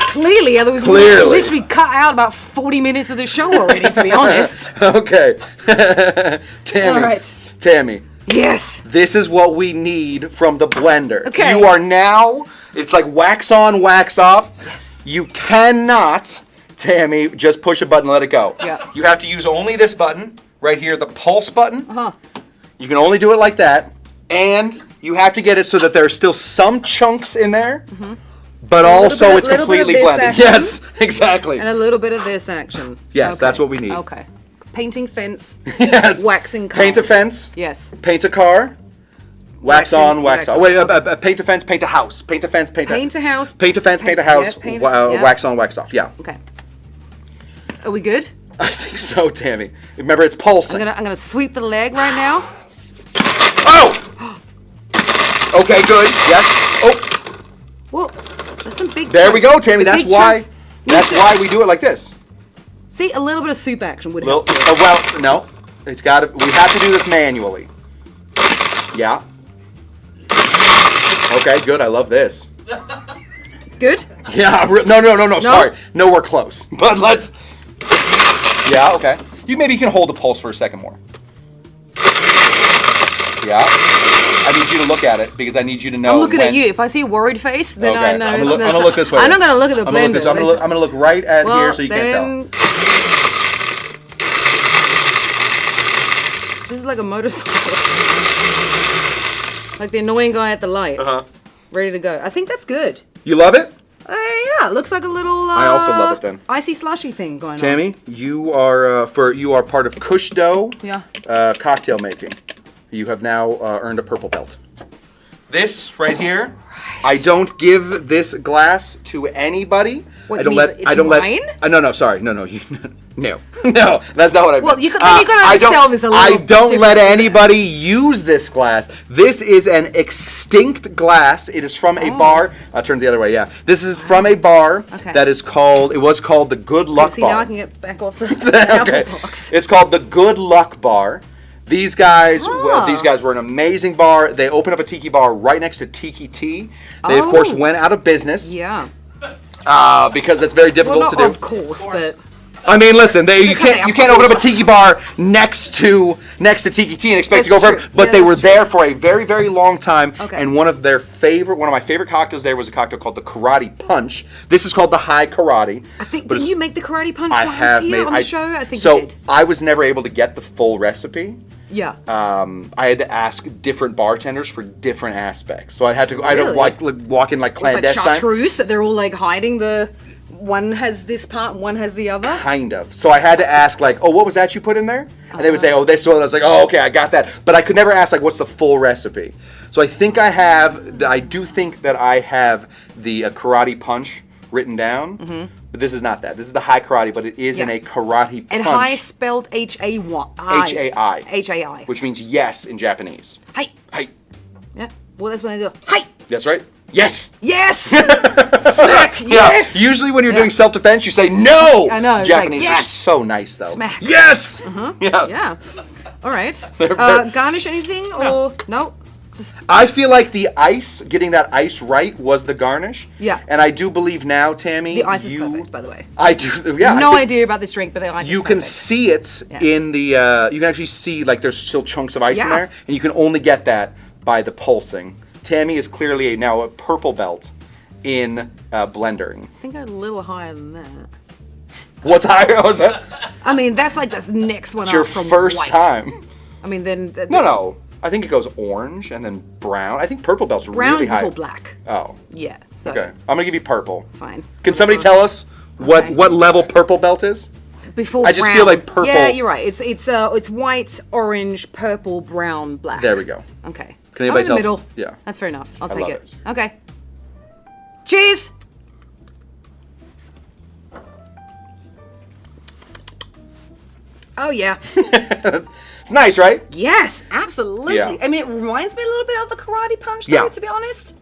Speaker 2: Clearly, otherwise we
Speaker 1: Clearly.
Speaker 2: literally cut out about 40 minutes of the show already. To be honest.
Speaker 1: okay. Tammy.
Speaker 2: All right.
Speaker 1: Tammy.
Speaker 2: Yes.
Speaker 1: This is what we need from the blender.
Speaker 2: Okay.
Speaker 1: You are now, it's like wax on, wax off.
Speaker 2: Yes.
Speaker 1: You cannot, Tammy, just push a button and let it go.
Speaker 2: Yeah.
Speaker 1: You have to use only this button, right here, the pulse button.
Speaker 2: Uh-huh.
Speaker 1: You can only do it like that. And you have to get it so that there are still some chunks in there, but also it's
Speaker 2: little bit of
Speaker 1: completely
Speaker 2: this
Speaker 1: blended.
Speaker 2: action.
Speaker 1: Yes, exactly.
Speaker 2: And a little bit of this action.
Speaker 1: Yes,
Speaker 2: Okay.
Speaker 1: that's what we need.
Speaker 2: Okay. Painting fence.
Speaker 1: Yes.
Speaker 2: Waxing cars.
Speaker 1: Paint a fence.
Speaker 2: Yes.
Speaker 1: Paint a car. Wax
Speaker 2: Waxing,
Speaker 1: on, wax
Speaker 2: wax
Speaker 1: off.
Speaker 2: on.
Speaker 1: Wait, paint a fence, paint a house. Paint a fence, paint
Speaker 2: Paint a house.
Speaker 1: Paint a fence, paint a
Speaker 2: Paint-
Speaker 1: house.
Speaker 2: yeah, paint-
Speaker 1: wa-
Speaker 2: yeah.
Speaker 1: Wax on, wax off. Yeah.
Speaker 2: Okay. Are we good?
Speaker 1: I think so, Tammy. Remember, it's pulsing.
Speaker 2: I'm gonna sweep the leg right now.
Speaker 1: Oh! Okay, good. Yes. Oh,
Speaker 2: Well, that's some big.
Speaker 1: there we go, Tammy.
Speaker 2: The
Speaker 1: That's
Speaker 2: big
Speaker 1: why.
Speaker 2: chunks.
Speaker 1: That's why we do it like this.
Speaker 2: See, a little bit of soup action would
Speaker 1: Well,
Speaker 2: help.
Speaker 1: no. It's got to. We have to do this manually. Yeah. Okay, good. I love this.
Speaker 2: Good.
Speaker 1: Yeah. No. Sorry. Nowhere close. But let's. Yeah. Okay. Maybe you can hold the pulse for a second more. Yeah. I need you to look at it because I need you to know.
Speaker 2: I'm looking at you. If I see a worried face, then
Speaker 1: Okay.
Speaker 2: I know.
Speaker 1: I'm gonna look this way.
Speaker 2: I'm not gonna look at the blender.
Speaker 1: I'm gonna look right at here so you can't tell.
Speaker 2: This is like a motorcycle. Like the annoying guy at the light. Ready to go. I think that's good.
Speaker 1: You love it?
Speaker 2: Yeah, it looks like a little.
Speaker 1: I also love it then.
Speaker 2: Icy slushy thing going on.
Speaker 1: Tammy, you are part of Kush Dough cocktail making. You have now earned a purple belt. This right here, I don't give this glass to anybody.
Speaker 2: What,
Speaker 1: I don't
Speaker 2: you
Speaker 1: let.
Speaker 2: mean
Speaker 1: I don't
Speaker 2: it's
Speaker 1: let. No, sorry, no. You, no, that's not what I meant.
Speaker 2: Well, you gotta sell this a little.
Speaker 1: I don't let
Speaker 2: different,
Speaker 1: anybody use this glass. This is an extinct glass. It is from a bar. I'll turn it the other way. Yeah, this is from a bar that is called. It was called the Good Luck
Speaker 2: See,
Speaker 1: Bar.
Speaker 2: now I can get back off the
Speaker 1: Okay.
Speaker 2: apple box.
Speaker 1: It's called the Good Luck Bar. These guys were an amazing bar. They opened up a tiki bar right next to Tiki Tea. They of course went out of business.
Speaker 2: Yeah.
Speaker 1: Because that's very difficult
Speaker 2: Well,
Speaker 1: to
Speaker 2: not
Speaker 1: do.
Speaker 2: of course, but
Speaker 1: I mean, listen, you
Speaker 2: Because they
Speaker 1: can't open up a tiki bar next to Tiki Tea and expect to go
Speaker 2: That's
Speaker 1: forever.
Speaker 2: true.
Speaker 1: But
Speaker 2: Yeah,
Speaker 1: they were
Speaker 2: that's true.
Speaker 1: there for a very, very long time.
Speaker 2: Okay.
Speaker 1: And one of my favorite cocktails there was a cocktail called the Karate Punch. This is called the High Karate.
Speaker 2: I think
Speaker 1: But
Speaker 2: didn't
Speaker 1: it's-
Speaker 2: you make the karate punch
Speaker 1: I
Speaker 2: once
Speaker 1: have
Speaker 2: here
Speaker 1: made
Speaker 2: on the show? I think
Speaker 1: so.
Speaker 2: you did.
Speaker 1: I was never able to get the full recipe.
Speaker 2: Yeah.
Speaker 1: I had to ask different bartenders for different aspects. So I'd have to
Speaker 2: Really?
Speaker 1: like walk in like
Speaker 2: It's like
Speaker 1: clandestine.
Speaker 2: Chartreuse that they're all like hiding the. One has this part, one has the other.
Speaker 1: Kind of. So I had to ask like, oh, what was that you put in there? And they would say, oh, this one. I was like, oh, okay, I got that. But I could never ask like, what's the full recipe? So I do think that I have the Karate Punch written down. Mm-hmm. But this is not that. This is the High Karate, but it is in a Karate Punch.
Speaker 2: And high spelled H-A-Y.
Speaker 1: H-A-I.
Speaker 2: H-A-I.
Speaker 1: Which means yes in Japanese.
Speaker 2: Hi.
Speaker 1: Hi.
Speaker 2: Yeah. Well, that's when I do. Hi.
Speaker 1: That's right. Yes.
Speaker 2: Yes. Smack. Yes.
Speaker 1: Yeah. Usually when you're doing self-defense, you say no.
Speaker 2: I know, it's
Speaker 1: Japanese
Speaker 2: like, yes.
Speaker 1: is so nice though.
Speaker 2: Smack.
Speaker 1: Yes. Yeah.
Speaker 2: Yeah. All right. Garnish anything or no? Just
Speaker 1: I feel like getting that ice right was the garnish.
Speaker 2: Yeah.
Speaker 1: And I do believe now, Tammy,
Speaker 2: the ice is perfect, by the way.
Speaker 1: I do. Yeah.
Speaker 2: No idea about this drink, but the ice is
Speaker 1: You
Speaker 2: perfect.
Speaker 1: can see it in the. You can actually see like there's still chunks of ice in
Speaker 2: Yeah.
Speaker 1: there, and you can only get that by the pulsing. Tammy is clearly now a purple belt in blendering.
Speaker 2: I think I'm a little higher than that.
Speaker 1: What's higher? Was that?
Speaker 2: I mean, that's like this next one
Speaker 1: It's your
Speaker 2: up from
Speaker 1: first
Speaker 2: white.
Speaker 1: time.
Speaker 2: I mean, then
Speaker 1: No. I think it goes orange and then brown. I think purple belt's
Speaker 2: brown
Speaker 1: really
Speaker 2: is
Speaker 1: high.
Speaker 2: before black.
Speaker 1: Oh.
Speaker 2: Yeah. So
Speaker 1: Okay. I'm gonna give you purple.
Speaker 2: fine.
Speaker 1: Can somebody tell us what level purple belt is?
Speaker 2: Before
Speaker 1: I just
Speaker 2: brown.
Speaker 1: feel like purple-
Speaker 2: Yeah, you're right. It's white, orange, purple, brown, black.
Speaker 1: There we go.
Speaker 2: Okay.
Speaker 1: Can anybody
Speaker 2: I'm in
Speaker 1: tell
Speaker 2: the
Speaker 1: us-
Speaker 2: middle.
Speaker 1: Yeah.
Speaker 2: That's fair enough. I'll
Speaker 1: I
Speaker 2: take
Speaker 1: love
Speaker 2: it.
Speaker 1: it.
Speaker 2: Okay. Cheers. Oh yeah.
Speaker 1: It's nice, right?
Speaker 2: Yes, absolutely.
Speaker 1: Yeah.
Speaker 2: I mean, it reminds me a little bit of the Karate Punch, though,
Speaker 1: Yeah.
Speaker 2: to be honest.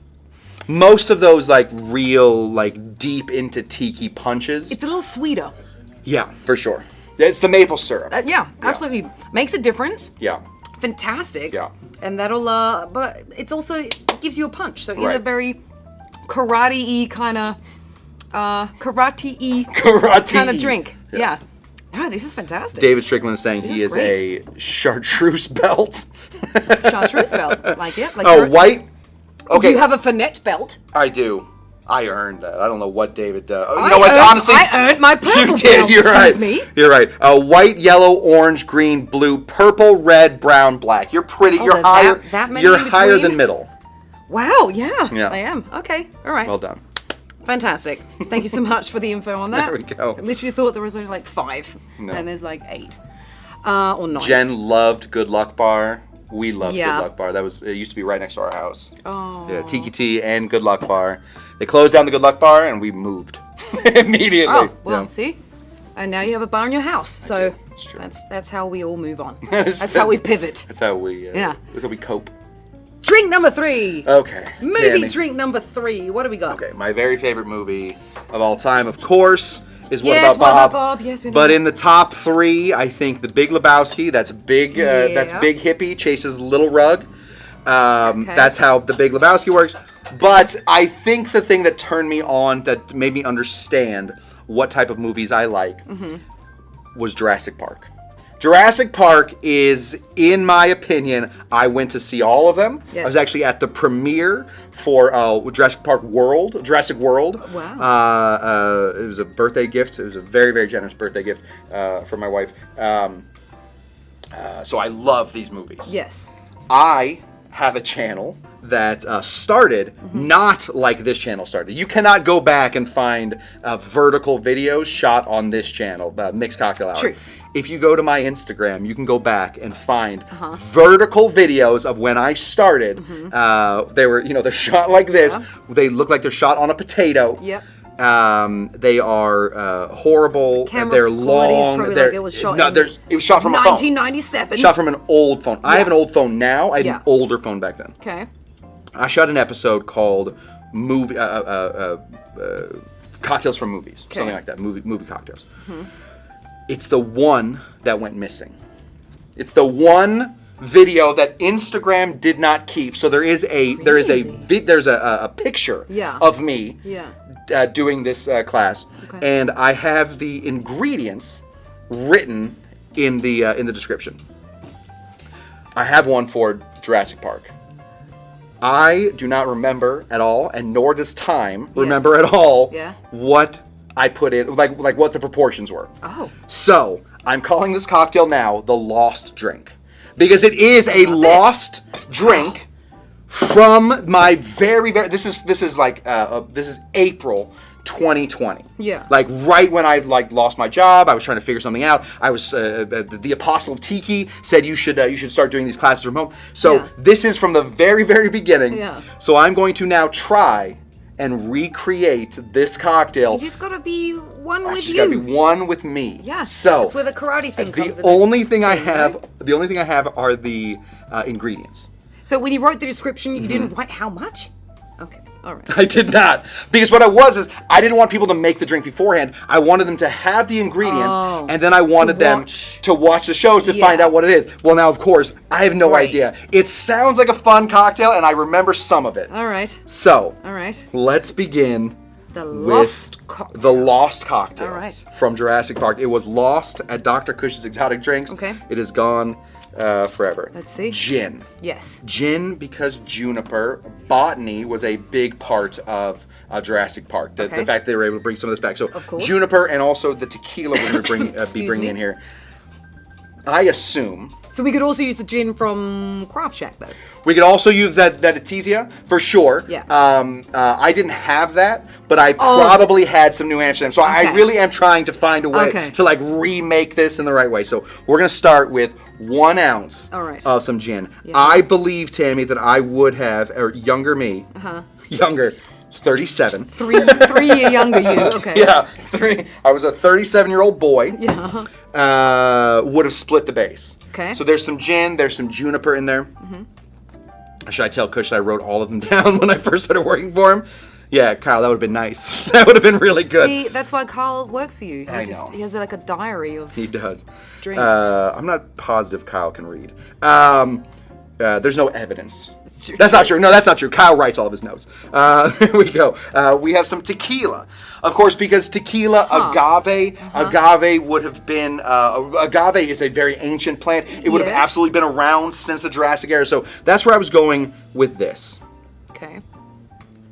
Speaker 1: Most of those like real like deep into tiki punches.
Speaker 2: It's a little sweeter.
Speaker 1: Yeah, for sure. It's the maple syrup.
Speaker 2: Yeah, absolutely. Makes a difference.
Speaker 1: Yeah.
Speaker 2: Fantastic.
Speaker 1: Yeah.
Speaker 2: And that'll, but it's also, it gives you a punch. So in a
Speaker 1: Right.
Speaker 2: very karate-y kind of, karate-y
Speaker 1: Karate.
Speaker 2: kind of drink.
Speaker 1: Yes.
Speaker 2: Yeah. No, this is fantastic.
Speaker 1: David Strickland is saying he
Speaker 2: is
Speaker 1: is a chartreuse belt.
Speaker 2: Chartreuse belt. Like it. Like
Speaker 1: Oh,
Speaker 2: you're-
Speaker 1: white? Okay.
Speaker 2: You have a Finette belt.
Speaker 1: I do. I earned that. I don't know what David does. You
Speaker 2: I
Speaker 1: know what?
Speaker 2: earned-
Speaker 1: Honestly,
Speaker 2: I earned my purple
Speaker 1: you did.
Speaker 2: belt,
Speaker 1: You're right.
Speaker 2: excuse me.
Speaker 1: You're right. White, yellow, orange, green, blue, purple, red, brown, black. You're pretty. You're
Speaker 2: there's
Speaker 1: higher.
Speaker 2: that many
Speaker 1: you're
Speaker 2: in
Speaker 1: higher
Speaker 2: between?
Speaker 1: than middle.
Speaker 2: Wow, yeah.
Speaker 1: Yeah.
Speaker 2: I am. Okay. All right.
Speaker 1: Well done.
Speaker 2: Fantastic. Thank you so much for the info on that.
Speaker 1: There we go.
Speaker 2: I literally thought there was only like 5.
Speaker 1: No.
Speaker 2: And there's like 8. Or 9.
Speaker 1: Jen loved Good Luck Bar. We loved
Speaker 2: Yeah.
Speaker 1: Good Luck Bar. It used to be right next to our house.
Speaker 2: Oh.
Speaker 1: Yeah, Tiki Tea and Good Luck Bar. They closed down the Good Luck Bar and we moved immediately.
Speaker 2: Oh, well,
Speaker 1: Yeah.
Speaker 2: see? And now you have a bar in your house. So
Speaker 1: do. It's true.
Speaker 2: that's how we all move on.
Speaker 1: That's-
Speaker 2: That's how we pivot.
Speaker 1: That's how we.
Speaker 2: Yeah.
Speaker 1: That's how we cope.
Speaker 2: Drink number 3.
Speaker 1: Okay.
Speaker 2: Movie
Speaker 1: Tammy.
Speaker 2: drink number 3. What do we got?
Speaker 1: Okay, my very favorite movie of all time, of course, is What
Speaker 2: Yes,
Speaker 1: About
Speaker 2: What
Speaker 1: Bob?
Speaker 2: About Bob? Yes, we know
Speaker 1: But
Speaker 2: that.
Speaker 1: in the top 3, I think The Big Lebowski. That's big.
Speaker 2: Yeah.
Speaker 1: That's big hippie chases little rug.
Speaker 2: Okay.
Speaker 1: That's how The Big Lebowski works. But I think the thing that turned me on, that made me understand what type of movies I like, was Jurassic Park. Jurassic Park is, in my opinion, I went to see all of them.
Speaker 2: Yes.
Speaker 1: I was actually at the premiere for Jurassic World.
Speaker 2: Wow.
Speaker 1: It was a birthday gift. It was a very, very generous birthday gift for my wife. So I love these movies.
Speaker 2: Yes.
Speaker 1: I have a channel that started not like this channel started. You cannot go back and find vertical videos shot on this channel, Mixed Cocktail Hour.
Speaker 2: True.
Speaker 1: If you go to my Instagram, you can go back and find vertical videos of when I started. They were, they're shot like this.
Speaker 2: Yeah.
Speaker 1: They look like they're shot on a potato.
Speaker 2: Yep.
Speaker 1: They are horrible.
Speaker 2: Camera
Speaker 1: they're
Speaker 2: quality's
Speaker 1: long.
Speaker 2: probably
Speaker 1: They're,
Speaker 2: like it was shot
Speaker 1: no,
Speaker 2: in
Speaker 1: it was shot from a phone.
Speaker 2: 1997.
Speaker 1: Shot from an old phone. I have an old phone now. I had
Speaker 2: Yeah.
Speaker 1: an older phone back then.
Speaker 2: Okay.
Speaker 1: I shot an episode called Cocktails from Movies, something like that. Movie cocktails. It's the one that went missing. It's the one video that Instagram did not keep. So there's a picture
Speaker 2: Yeah.
Speaker 1: of me
Speaker 2: Yeah.
Speaker 1: doing this class,
Speaker 2: Okay.
Speaker 1: and I have the ingredients written in the description. I have one for Jurassic Park. I do not remember at all, and nor does time remember at all
Speaker 2: Yeah.
Speaker 1: what I put in, like what the proportions were.
Speaker 2: Oh.
Speaker 1: So I'm calling this cocktail now the Lost Drink, because it is a lost drink from my very. This is April 2020.
Speaker 2: Yeah.
Speaker 1: Like right when I lost my job, I was trying to figure something out. I was the apostle of Tiki said you should start doing these classes from home. So
Speaker 2: Yeah.
Speaker 1: this is from the very, very beginning.
Speaker 2: Yeah.
Speaker 1: So I'm going to now try and recreate this cocktail.
Speaker 2: You just gotta be one
Speaker 1: I
Speaker 2: with
Speaker 1: just
Speaker 2: you.
Speaker 1: gotta be one with me.
Speaker 2: Yeah.
Speaker 1: So
Speaker 2: That's where the karate thing comes
Speaker 1: the
Speaker 2: in.
Speaker 1: only thing I have are the ingredients.
Speaker 2: So when you wrote the description,
Speaker 1: Mm-hmm.
Speaker 2: you didn't write how much? Okay. All right.
Speaker 1: I did not, because what I was is I didn't want people to make the drink beforehand. I wanted them to have the ingredients, and then I wanted them to watch the show to find out what it is. Well, now of course I have no
Speaker 2: Right.
Speaker 1: idea. It sounds like a fun cocktail, and I remember some of it.
Speaker 2: All right.
Speaker 1: So
Speaker 2: All right.
Speaker 1: let's begin
Speaker 2: The
Speaker 1: with
Speaker 2: lost cocktail.
Speaker 1: the Lost Cocktail
Speaker 2: All right.
Speaker 1: from Jurassic Park. It was lost at Dr. Cush's Exotic Drinks.
Speaker 2: Okay.
Speaker 1: It is gone forever.
Speaker 2: Let's see.
Speaker 1: Gin.
Speaker 2: Yes.
Speaker 1: Gin, because juniper, botany was a big part of Jurassic Park. The fact they were able to bring some of this back. So
Speaker 2: Of course.
Speaker 1: juniper and also the tequila we're going to be
Speaker 2: Excuse
Speaker 1: bringing
Speaker 2: me.
Speaker 1: in here. I assume
Speaker 2: So we could also use the gin from Craft Shack, though.
Speaker 1: we could also use that Etesia for sure.
Speaker 2: Yeah.
Speaker 1: I didn't have that, but I probably had some New Amsterdam. So I
Speaker 2: Okay.
Speaker 1: really am trying to find a way
Speaker 2: Okay.
Speaker 1: to remake this in the right way. So we're gonna start with 1 ounce
Speaker 2: All right.
Speaker 1: of some gin. I believe, Tammy, that I would have, or younger me, younger, 37.
Speaker 2: Three year younger you. Okay.
Speaker 1: Yeah, I was a 37-year-old boy.
Speaker 2: Yeah.
Speaker 1: Would have split the base.
Speaker 2: Okay.
Speaker 1: So there's some gin, there's some juniper in there. Should I tell Kush that I wrote all of them down when I first started working for him? Yeah, Kyle, that would have been nice. That would have been really good.
Speaker 2: See, that's why Carl works for you.
Speaker 1: I know.
Speaker 2: He has like a diary of
Speaker 1: He does.
Speaker 2: drinks.
Speaker 1: I'm not positive Kyle can read. There's no evidence.
Speaker 2: true.
Speaker 1: That's not true. No, that's not true. Kyle writes all of his notes. There we go. We have some tequila. Of course, because tequila, agave would have been, agave is a very ancient plant. It would have
Speaker 2: Yes.
Speaker 1: absolutely been around since the Jurassic era. So that's where I was going with this.
Speaker 2: Okay.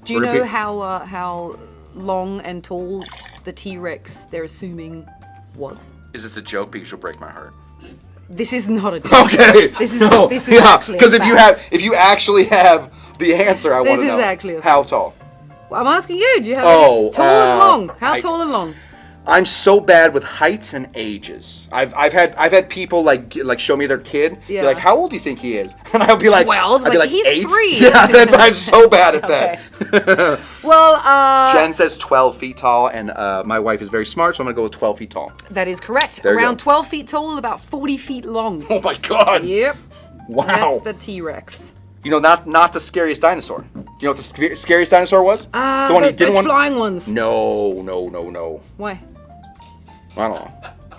Speaker 2: Do you
Speaker 1: Repeat.
Speaker 2: know how long and tall the T-Rex they're assuming was?
Speaker 1: Is this a joke? Because you'll break my heart.
Speaker 2: This is not a joke.
Speaker 1: Okay.
Speaker 2: This is
Speaker 1: No.
Speaker 2: this is actually a
Speaker 1: Because
Speaker 2: fact.
Speaker 1: if you actually have the answer, I want to
Speaker 2: This
Speaker 1: know.
Speaker 2: is actually a
Speaker 1: how
Speaker 2: fact.
Speaker 1: tall.
Speaker 2: Well, I'm asking you. Do you have
Speaker 1: Oh,
Speaker 2: any tall and long? How
Speaker 1: I-
Speaker 2: tall and long?
Speaker 1: I'm so bad with heights and ages. I've had people like show me their kid. Be
Speaker 2: Yeah.
Speaker 1: like, how old do you think he is? And I'll be like,
Speaker 2: 12?
Speaker 1: I'd be
Speaker 2: Like,
Speaker 1: like
Speaker 2: he's
Speaker 1: 8.
Speaker 2: 3.
Speaker 1: Yeah, I'm so bad at that.
Speaker 2: Well,
Speaker 1: Jen says 12 feet tall, and my wife is very smart, so I'm gonna go with 12 feet tall.
Speaker 2: that is correct.
Speaker 1: There you
Speaker 2: Around
Speaker 1: go.
Speaker 2: 12 feet tall, about 40 feet long.
Speaker 1: Oh my God!
Speaker 2: Yep.
Speaker 1: Wow.
Speaker 2: That's the T-Rex.
Speaker 1: You know, not the scariest dinosaur. You know what the scariest dinosaur was? The one you didn't
Speaker 2: those
Speaker 1: want.
Speaker 2: flying ones.
Speaker 1: No.
Speaker 2: Why?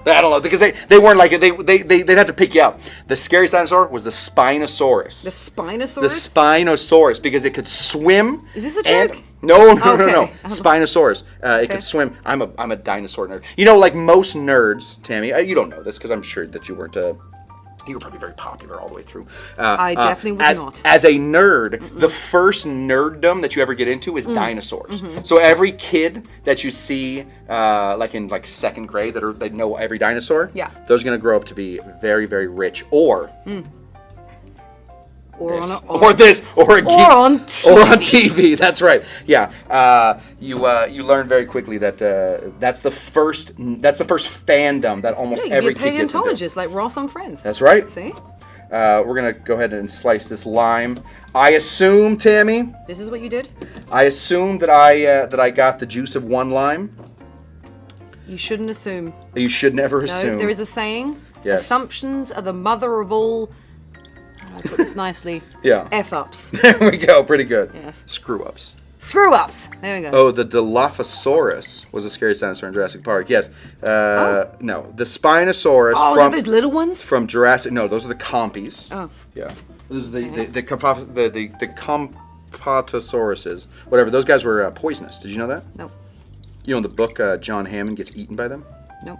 Speaker 1: I don't know because they weren't like they'd have to pick you up. The scariest dinosaur was the Spinosaurus.
Speaker 2: The Spinosaurus?
Speaker 1: The Spinosaurus because it could swim.
Speaker 2: Is this a joke?
Speaker 1: No.
Speaker 2: Okay.
Speaker 1: Spinosaurus. It could swim. I'm a dinosaur nerd. You know, like most nerds, Tammy. You don't know this because I'm sure that you weren't. You were probably very popular all the way through.
Speaker 2: I definitely was not.
Speaker 1: As a nerd, the first nerddom that you ever get into is dinosaurs. So every kid that you see, like in second grade, that know every dinosaur,
Speaker 2: yeah,
Speaker 1: those are gonna grow up to be very, very rich, or
Speaker 2: or
Speaker 1: this,
Speaker 2: on
Speaker 1: or this, or a geek,
Speaker 2: on TV.
Speaker 1: or on TV. That's right. Yeah, you learn very quickly that that's the first fandom that almost every
Speaker 2: be a
Speaker 1: kid gets into.
Speaker 2: paleontologist like Ross on Friends.
Speaker 1: That's right.
Speaker 2: See?
Speaker 1: We're gonna go ahead and slice this lime. I assume, Tammy.
Speaker 2: This is what you did?
Speaker 1: I assume that I got the juice of one lime.
Speaker 2: You shouldn't assume.
Speaker 1: You should never
Speaker 2: No,
Speaker 1: assume.
Speaker 2: there is a saying.
Speaker 1: Yes.
Speaker 2: Assumptions are the mother of all. How do I put this nicely?
Speaker 1: Yeah.
Speaker 2: F-ups.
Speaker 1: There we go. Pretty good.
Speaker 2: Yes.
Speaker 1: Screw-ups.
Speaker 2: Screw-ups. There we go.
Speaker 1: Oh, the Dilophosaurus was the scariest dinosaur in Jurassic Park. Yes. No, the Spinosaurus
Speaker 2: Oh, is
Speaker 1: from
Speaker 2: that those little ones?
Speaker 1: from Jurassic. No, those are the compies.
Speaker 2: Oh.
Speaker 1: Yeah. Those are the Compatosauruses. Whatever. Those guys were poisonous. Did you know that?
Speaker 2: No.
Speaker 1: You know in the book John Hammond gets eaten by them?
Speaker 2: No.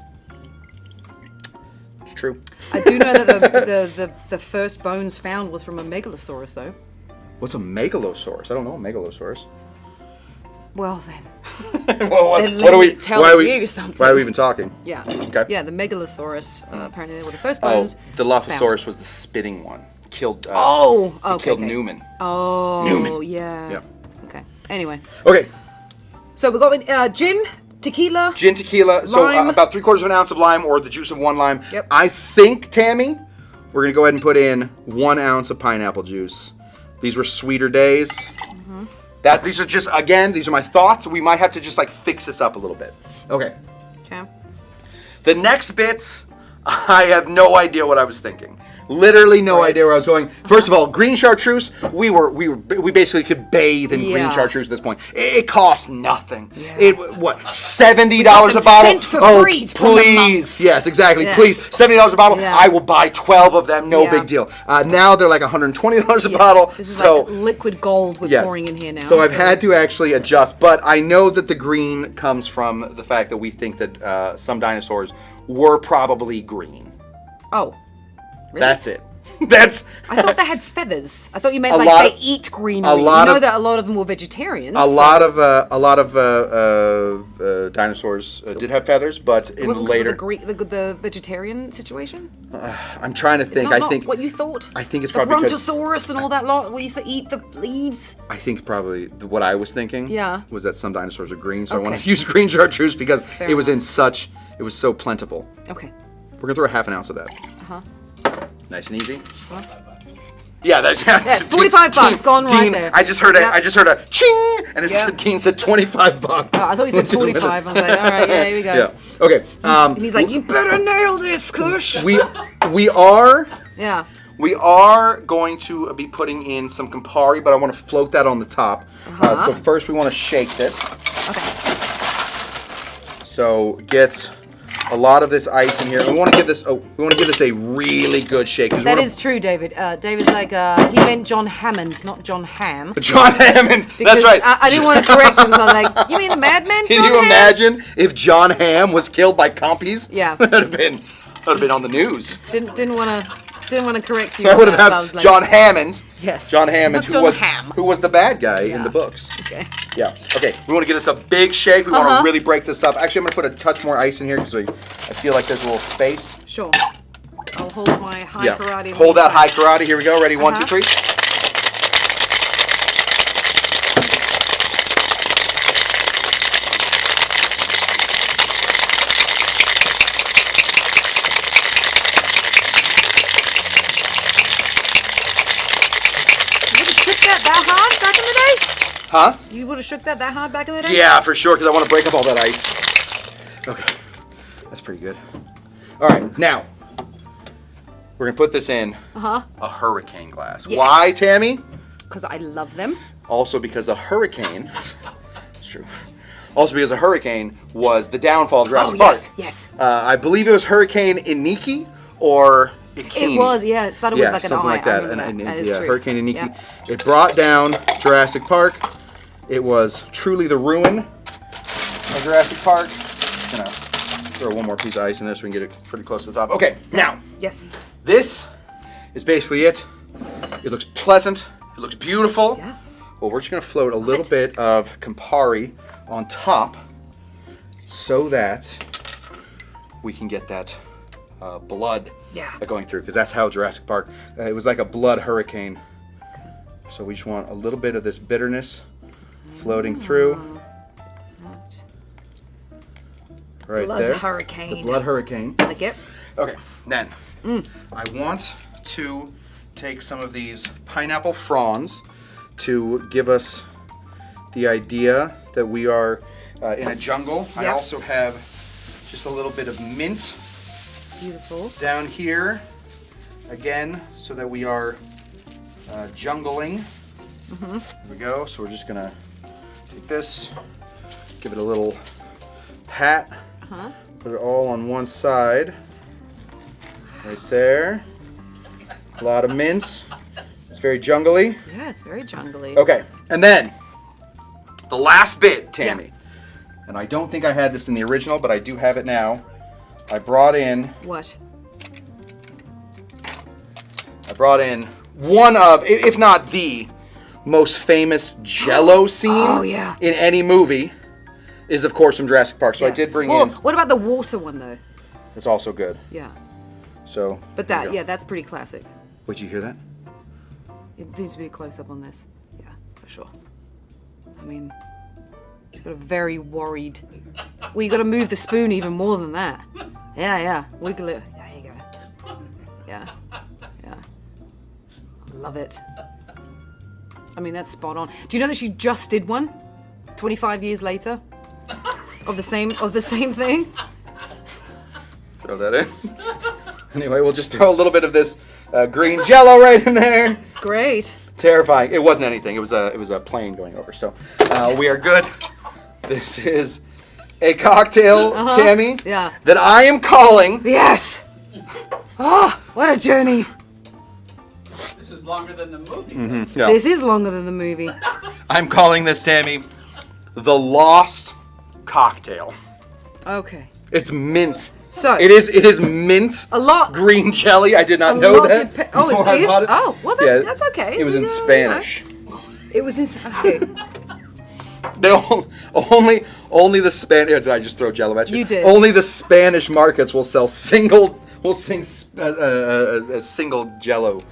Speaker 1: It's true.
Speaker 2: I do know that the first bones found was from a megalosaurus, though.
Speaker 1: What's a megalosaurus? I don't know a megalosaurus.
Speaker 2: Well then.
Speaker 1: Well, what
Speaker 2: Then let
Speaker 1: are
Speaker 2: me
Speaker 1: we?
Speaker 2: tell
Speaker 1: Why are we?
Speaker 2: you something.
Speaker 1: Why are we even talking?
Speaker 2: Yeah.
Speaker 1: Okay.
Speaker 2: Yeah, the megalosaurus. Apparently, they were the first
Speaker 1: Oh,
Speaker 2: bones.
Speaker 1: the Dilophosaurus
Speaker 2: found.
Speaker 1: was the spitting one. Killed.
Speaker 2: Okay.
Speaker 1: Killed Newman.
Speaker 2: Oh,
Speaker 1: Newman.
Speaker 2: yeah.
Speaker 1: Yeah.
Speaker 2: Okay. Anyway,
Speaker 1: Okay.
Speaker 2: so we got gin, tequila.
Speaker 1: Gin, tequila. So
Speaker 2: Lime.
Speaker 1: about 3/4 of an ounce of lime, or the juice of one lime.
Speaker 2: Yep.
Speaker 1: I think, Tammy, we're gonna go ahead and put in 1 ounce of pineapple juice. These were sweeter days. These are just, again, these are my thoughts. We might have to just fix this up a little bit. Okay.
Speaker 2: Okay.
Speaker 1: The next bits, I have no idea what I was thinking. Literally no idea where I was going. First of all, green chartreuse, we basically could bathe in green
Speaker 2: Yeah.
Speaker 1: chartreuse at this point. It costs nothing.
Speaker 2: Yeah.
Speaker 1: It what, $70 a bottle?
Speaker 2: consent for free from the
Speaker 1: please.
Speaker 2: monks.
Speaker 1: Yes, exactly.
Speaker 2: Yes.
Speaker 1: Please, $70 a bottle.
Speaker 2: Yeah.
Speaker 1: I will buy 12 of them. No
Speaker 2: Yeah.
Speaker 1: big deal. Now they're like $120 a
Speaker 2: Yeah.
Speaker 1: bottle.
Speaker 2: This is
Speaker 1: so
Speaker 2: like liquid gold we're
Speaker 1: yes.
Speaker 2: pouring in here now.
Speaker 1: So I've had to actually adjust, but I know that the green comes from the fact that we think that some dinosaurs were probably green.
Speaker 2: Oh. Really?
Speaker 1: That's it. That's.
Speaker 2: I thought they had feathers. I thought you meant
Speaker 1: A
Speaker 2: like
Speaker 1: lot
Speaker 2: they
Speaker 1: of-
Speaker 2: eat greenery.
Speaker 1: a lot
Speaker 2: you know
Speaker 1: of-
Speaker 2: that a lot of them were vegetarians.
Speaker 1: A lot of dinosaurs did have feathers, but in
Speaker 2: Wasn't
Speaker 1: later.
Speaker 2: the vegetarian situation.
Speaker 1: I'm trying to
Speaker 2: It's
Speaker 1: think.
Speaker 2: not,
Speaker 1: I think
Speaker 2: what you thought.
Speaker 1: I think it's
Speaker 2: the
Speaker 1: probably because
Speaker 2: Brontosaurus and all that lot. We used to eat the leaves.
Speaker 1: I think probably what I was thinking.
Speaker 2: Yeah.
Speaker 1: Was that some dinosaurs are green, so I wanted
Speaker 2: Okay.
Speaker 1: to use green chartreuse because
Speaker 2: Fair
Speaker 1: it was
Speaker 2: enough.
Speaker 1: it was so plentiful.
Speaker 2: Okay.
Speaker 1: We're gonna throw a half an ounce of that. Nice and easy.
Speaker 2: What?
Speaker 1: Yeah, that's
Speaker 2: it's $45 gone right
Speaker 1: Dean,
Speaker 2: there.
Speaker 1: I just heard
Speaker 2: Yep.
Speaker 1: a ching, and it's,
Speaker 2: Yep.
Speaker 1: Dean said $25.
Speaker 2: Oh, I thought you said 45. I was like, all right, yeah, here we go.
Speaker 1: Yeah. Okay.
Speaker 2: And he's like, you better nail this, Kush.
Speaker 1: we are
Speaker 2: Yeah.
Speaker 1: going to be putting in some Campari, but I want to float that on the top. So first we want to shake this.
Speaker 2: Okay.
Speaker 1: So get a lot of this ice in here. We want to give this a really good shake.
Speaker 2: That is true, David. David's like, he meant John Hammond, not John Ham.
Speaker 1: John Hammond.
Speaker 2: Because
Speaker 1: That's right.
Speaker 2: I didn't want to correct him, so I was like, you mean the madman?
Speaker 1: Can
Speaker 2: John
Speaker 1: you
Speaker 2: Hamm?
Speaker 1: imagine if John Hamm was killed by compies?
Speaker 2: Yeah.
Speaker 1: That'd have been on the news.
Speaker 2: Didn't want to correct you.
Speaker 1: I would have
Speaker 2: but I
Speaker 1: had
Speaker 2: was like,
Speaker 1: John Hammond.
Speaker 2: Yes.
Speaker 1: John Hammond,
Speaker 2: Not
Speaker 1: who
Speaker 2: John
Speaker 1: was
Speaker 2: Hamm.
Speaker 1: who was the bad guy in
Speaker 2: Yeah.
Speaker 1: the books.
Speaker 2: Okay.
Speaker 1: Yeah. Okay. We want to give this a big shake. We want to really break this up. Actually, I'm gonna put a touch more ice in here because I feel like there's a little space.
Speaker 2: Sure. I'll hold my high karate.
Speaker 1: Hold that high karate. Here we go. Ready? 1, 2, 3. Huh?
Speaker 2: You would have shook that hard back in the day?
Speaker 1: Yeah, for sure, because I want to break up all that ice. Okay, that's pretty good. All right, now, We're gonna put this in a hurricane glass.
Speaker 2: Yes.
Speaker 1: Why, Tammy?
Speaker 2: Because I love them.
Speaker 1: Also because a hurricane, it's true. Also because a hurricane was the downfall of Jurassic Park.
Speaker 2: Yes.
Speaker 1: I believe it was Hurricane Iniki or Ikini.
Speaker 2: It was, yeah. It started with like an
Speaker 1: something
Speaker 2: I.
Speaker 1: like that.
Speaker 2: I remember that. That is
Speaker 1: Yeah,
Speaker 2: true.
Speaker 1: Hurricane Iniki.
Speaker 2: Yeah.
Speaker 1: It brought down Jurassic Park. It was truly the ruin of Jurassic Park. I'm gonna throw one more piece of ice in there so we can get it pretty close to the top. Okay, now.
Speaker 2: Yes.
Speaker 1: This is basically it. It looks pleasant. It looks beautiful.
Speaker 2: Yeah.
Speaker 1: Well, we're just going to float a little bit of Campari on top so that we can get that blood going through, because that's how Jurassic Park, it was like a blood hurricane. So we just want a little bit of this bitterness floating through. Right
Speaker 2: Blood
Speaker 1: there.
Speaker 2: hurricane.
Speaker 1: The blood hurricane.
Speaker 2: Like it.
Speaker 1: Okay, then I want to take some of these pineapple fronds to give us the idea that we are in a jungle. I
Speaker 2: Yep.
Speaker 1: also have just a little bit of mint
Speaker 2: Beautiful.
Speaker 1: down here, again, so that we are jungling. There we go. So we're just gonna take this, give it a little pat, put it all on one side, right there. A lot of mints. It's very jungly.
Speaker 2: Yeah, it's very jungly.
Speaker 1: Okay, and then the last bit, Tammy. And I don't think I had this in the original, but I do have it now. I brought in
Speaker 2: What?
Speaker 1: one of, if not the most famous Jello scene in any movie, is of course from Jurassic Park. So I did bring in.
Speaker 2: What about the water one though?
Speaker 1: It's also good.
Speaker 2: Yeah.
Speaker 1: So.
Speaker 2: But
Speaker 1: there we go.
Speaker 2: that's pretty classic.
Speaker 1: Would you hear that?
Speaker 2: It needs to be a close up on this. Yeah, for sure. I mean, she's got a very worried. Well, you got to move the spoon even more than that. Yeah. Wiggle it. There you go. Yeah. Love it. I mean, that's spot on. Do you know that she just did one 25 years later of the same thing?
Speaker 1: Throw that in. Anyway, we'll just throw a little bit of this green Jello right in there.
Speaker 2: Great.
Speaker 1: Terrifying. It wasn't anything. It was a plane going over. So we are good. This is a cocktail, Tammy.
Speaker 2: Yeah.
Speaker 1: That I am calling.
Speaker 2: Yes. Oh, what a journey.
Speaker 3: This is longer than the movie.
Speaker 1: Yeah.
Speaker 2: This is longer than the movie.
Speaker 1: I'm calling this, Tammy, the Lost Cocktail.
Speaker 2: Okay.
Speaker 1: It's mint.
Speaker 2: So
Speaker 1: It is mint.
Speaker 2: a lot.
Speaker 1: Green jelly. I did not
Speaker 2: A
Speaker 1: know
Speaker 2: lot
Speaker 1: that.
Speaker 2: oh,
Speaker 1: before I
Speaker 2: it is.
Speaker 1: bought it.
Speaker 2: Oh, well, that's okay.
Speaker 1: It was in
Speaker 2: You know.
Speaker 1: Spanish.
Speaker 2: It was in. Okay.
Speaker 1: Only the Spanish. Did I just throw Jello at you?
Speaker 2: You did.
Speaker 1: Only the Spanish markets will sell single Jello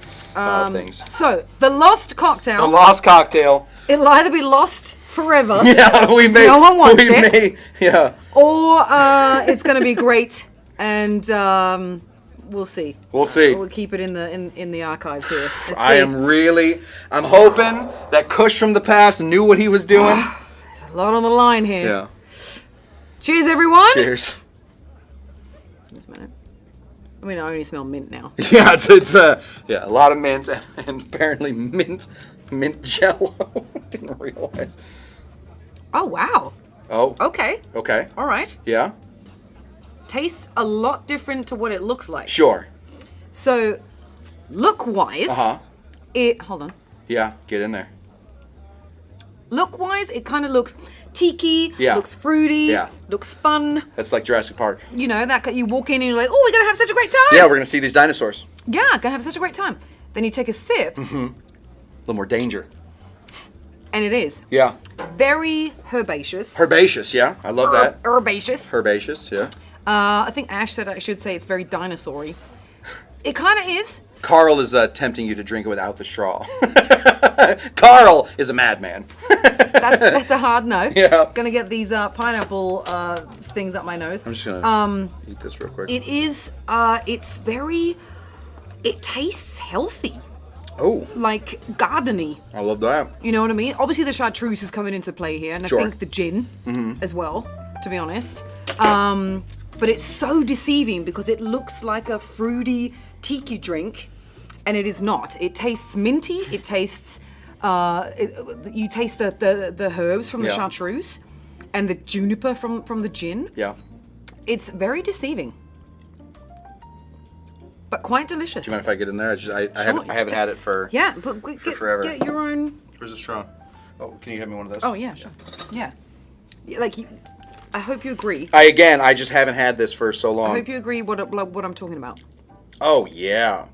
Speaker 1: things.
Speaker 2: So the lost cocktail.
Speaker 1: The Lost Cocktail.
Speaker 2: It'll either be lost forever.
Speaker 1: Yeah, we may.
Speaker 2: No one wants
Speaker 1: we
Speaker 2: it.
Speaker 1: May, yeah.
Speaker 2: Or it's going to be great, and we'll see.
Speaker 1: We'll see.
Speaker 2: We'll keep it in the archives here. Let's
Speaker 1: I'm hoping that Kush from the past knew what he was doing.
Speaker 2: There's a lot on the line here.
Speaker 1: Yeah.
Speaker 2: Cheers, everyone.
Speaker 1: Cheers.
Speaker 2: Just a minute. I mean, I only smell mint now.
Speaker 1: Yeah, it's a lot of mint and apparently mint Jello. Didn't realize.
Speaker 2: Oh wow.
Speaker 1: Oh.
Speaker 2: Okay.
Speaker 1: Okay.
Speaker 2: All right.
Speaker 1: Yeah.
Speaker 2: Tastes a lot different to what it looks like.
Speaker 1: Sure.
Speaker 2: So, look-wise, hold on.
Speaker 1: Yeah. Get in there.
Speaker 2: Look-wise, it kind of looks tiki,
Speaker 1: Yeah.
Speaker 2: looks fruity,
Speaker 1: Yeah.
Speaker 2: looks fun.
Speaker 1: That's like Jurassic Park.
Speaker 2: You know, that you walk in and you're like, oh, we're going to have such a great time.
Speaker 1: Yeah, we're gonna see these dinosaurs.
Speaker 2: Yeah, going to have such a great time. Then you take a sip,
Speaker 1: A little more danger.
Speaker 2: and it is
Speaker 1: Yeah.
Speaker 2: very herbaceous.
Speaker 1: Herbaceous. Yeah, I love that.
Speaker 2: Herbaceous.
Speaker 1: Herbaceous. Yeah.
Speaker 2: I think Ash said I should say it's very dinosaur-y. It kind of is.
Speaker 1: Carl is tempting you to drink it without the straw. Carl is a madman.
Speaker 2: That's a hard no.
Speaker 1: Yeah.
Speaker 2: Gonna get these pineapple things up my nose.
Speaker 1: I'm just gonna eat this real quick.
Speaker 2: It is. It tastes healthy,
Speaker 1: Oh,
Speaker 2: like gardeny.
Speaker 1: I love that.
Speaker 2: You know what I mean? Obviously, the Chartreuse is coming into play here, and
Speaker 1: Sure.
Speaker 2: I think the gin as well. To be honest, but it's so deceiving because it looks like a fruity tiki drink, and it is not. It tastes minty. It tastes. You taste the herbs from the chartreuse, and the juniper from the gin.
Speaker 1: Yeah.
Speaker 2: It's very deceiving, but quite delicious.
Speaker 1: Do you mind if I get in there? I haven't had it for forever.
Speaker 2: Get your own.
Speaker 1: Where's the straw? Oh, can you have me one of those?
Speaker 2: Oh yeah, sure. Yeah. Like I hope you agree.
Speaker 1: I just haven't had this for so long.
Speaker 2: I hope you agree what I'm talking about.
Speaker 1: Oh yeah.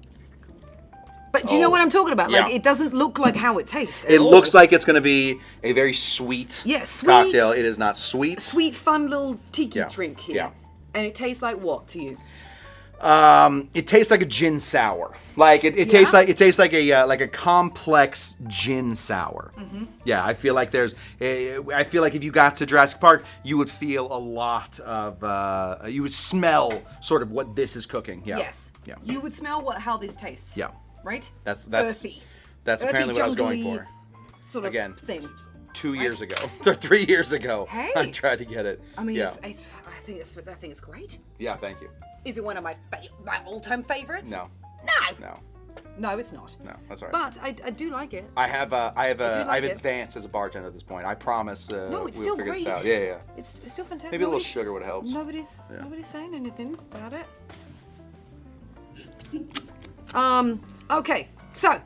Speaker 2: But do you know what I'm talking about?
Speaker 1: Yeah.
Speaker 2: Like, it doesn't look like how it tastes.
Speaker 1: It looks like it's going to be a very sweet, cocktail. It is not sweet.
Speaker 2: Sweet, fun little tiki drink here.
Speaker 1: Yeah.
Speaker 2: And it tastes like what to you?
Speaker 1: It tastes like a gin sour. Like it tastes like a complex gin sour. Mm-hmm. Yeah, I feel like I feel like if you got to Jurassic Park, you would feel a lot of you would smell sort of what this is cooking. Yeah.
Speaker 2: Yes.
Speaker 1: Yeah.
Speaker 2: You would smell how this tastes.
Speaker 1: Yeah.
Speaker 2: Right?
Speaker 1: That's
Speaker 2: earthy.
Speaker 1: That's apparently what I was going for.
Speaker 2: Sort of
Speaker 1: Again,
Speaker 2: thing.
Speaker 1: 2 years ago or 3 years ago,
Speaker 2: Hey.
Speaker 1: I tried to get it.
Speaker 2: I mean,
Speaker 1: yeah.
Speaker 2: I think it's great.
Speaker 1: Yeah, thank you.
Speaker 2: Is it one of my all-time favorites?
Speaker 1: No.
Speaker 2: No, it's not.
Speaker 1: No, that's all right.
Speaker 2: But I do like it.
Speaker 1: I've
Speaker 2: it.
Speaker 1: advanced as a bartender at this point. I promise.
Speaker 2: No, it's
Speaker 1: we'll
Speaker 2: still
Speaker 1: figure
Speaker 2: great.
Speaker 1: this out. Yeah.
Speaker 2: It's still fantastic.
Speaker 1: Maybe a little sugar would help.
Speaker 2: Nobody's saying anything about it. Okay, so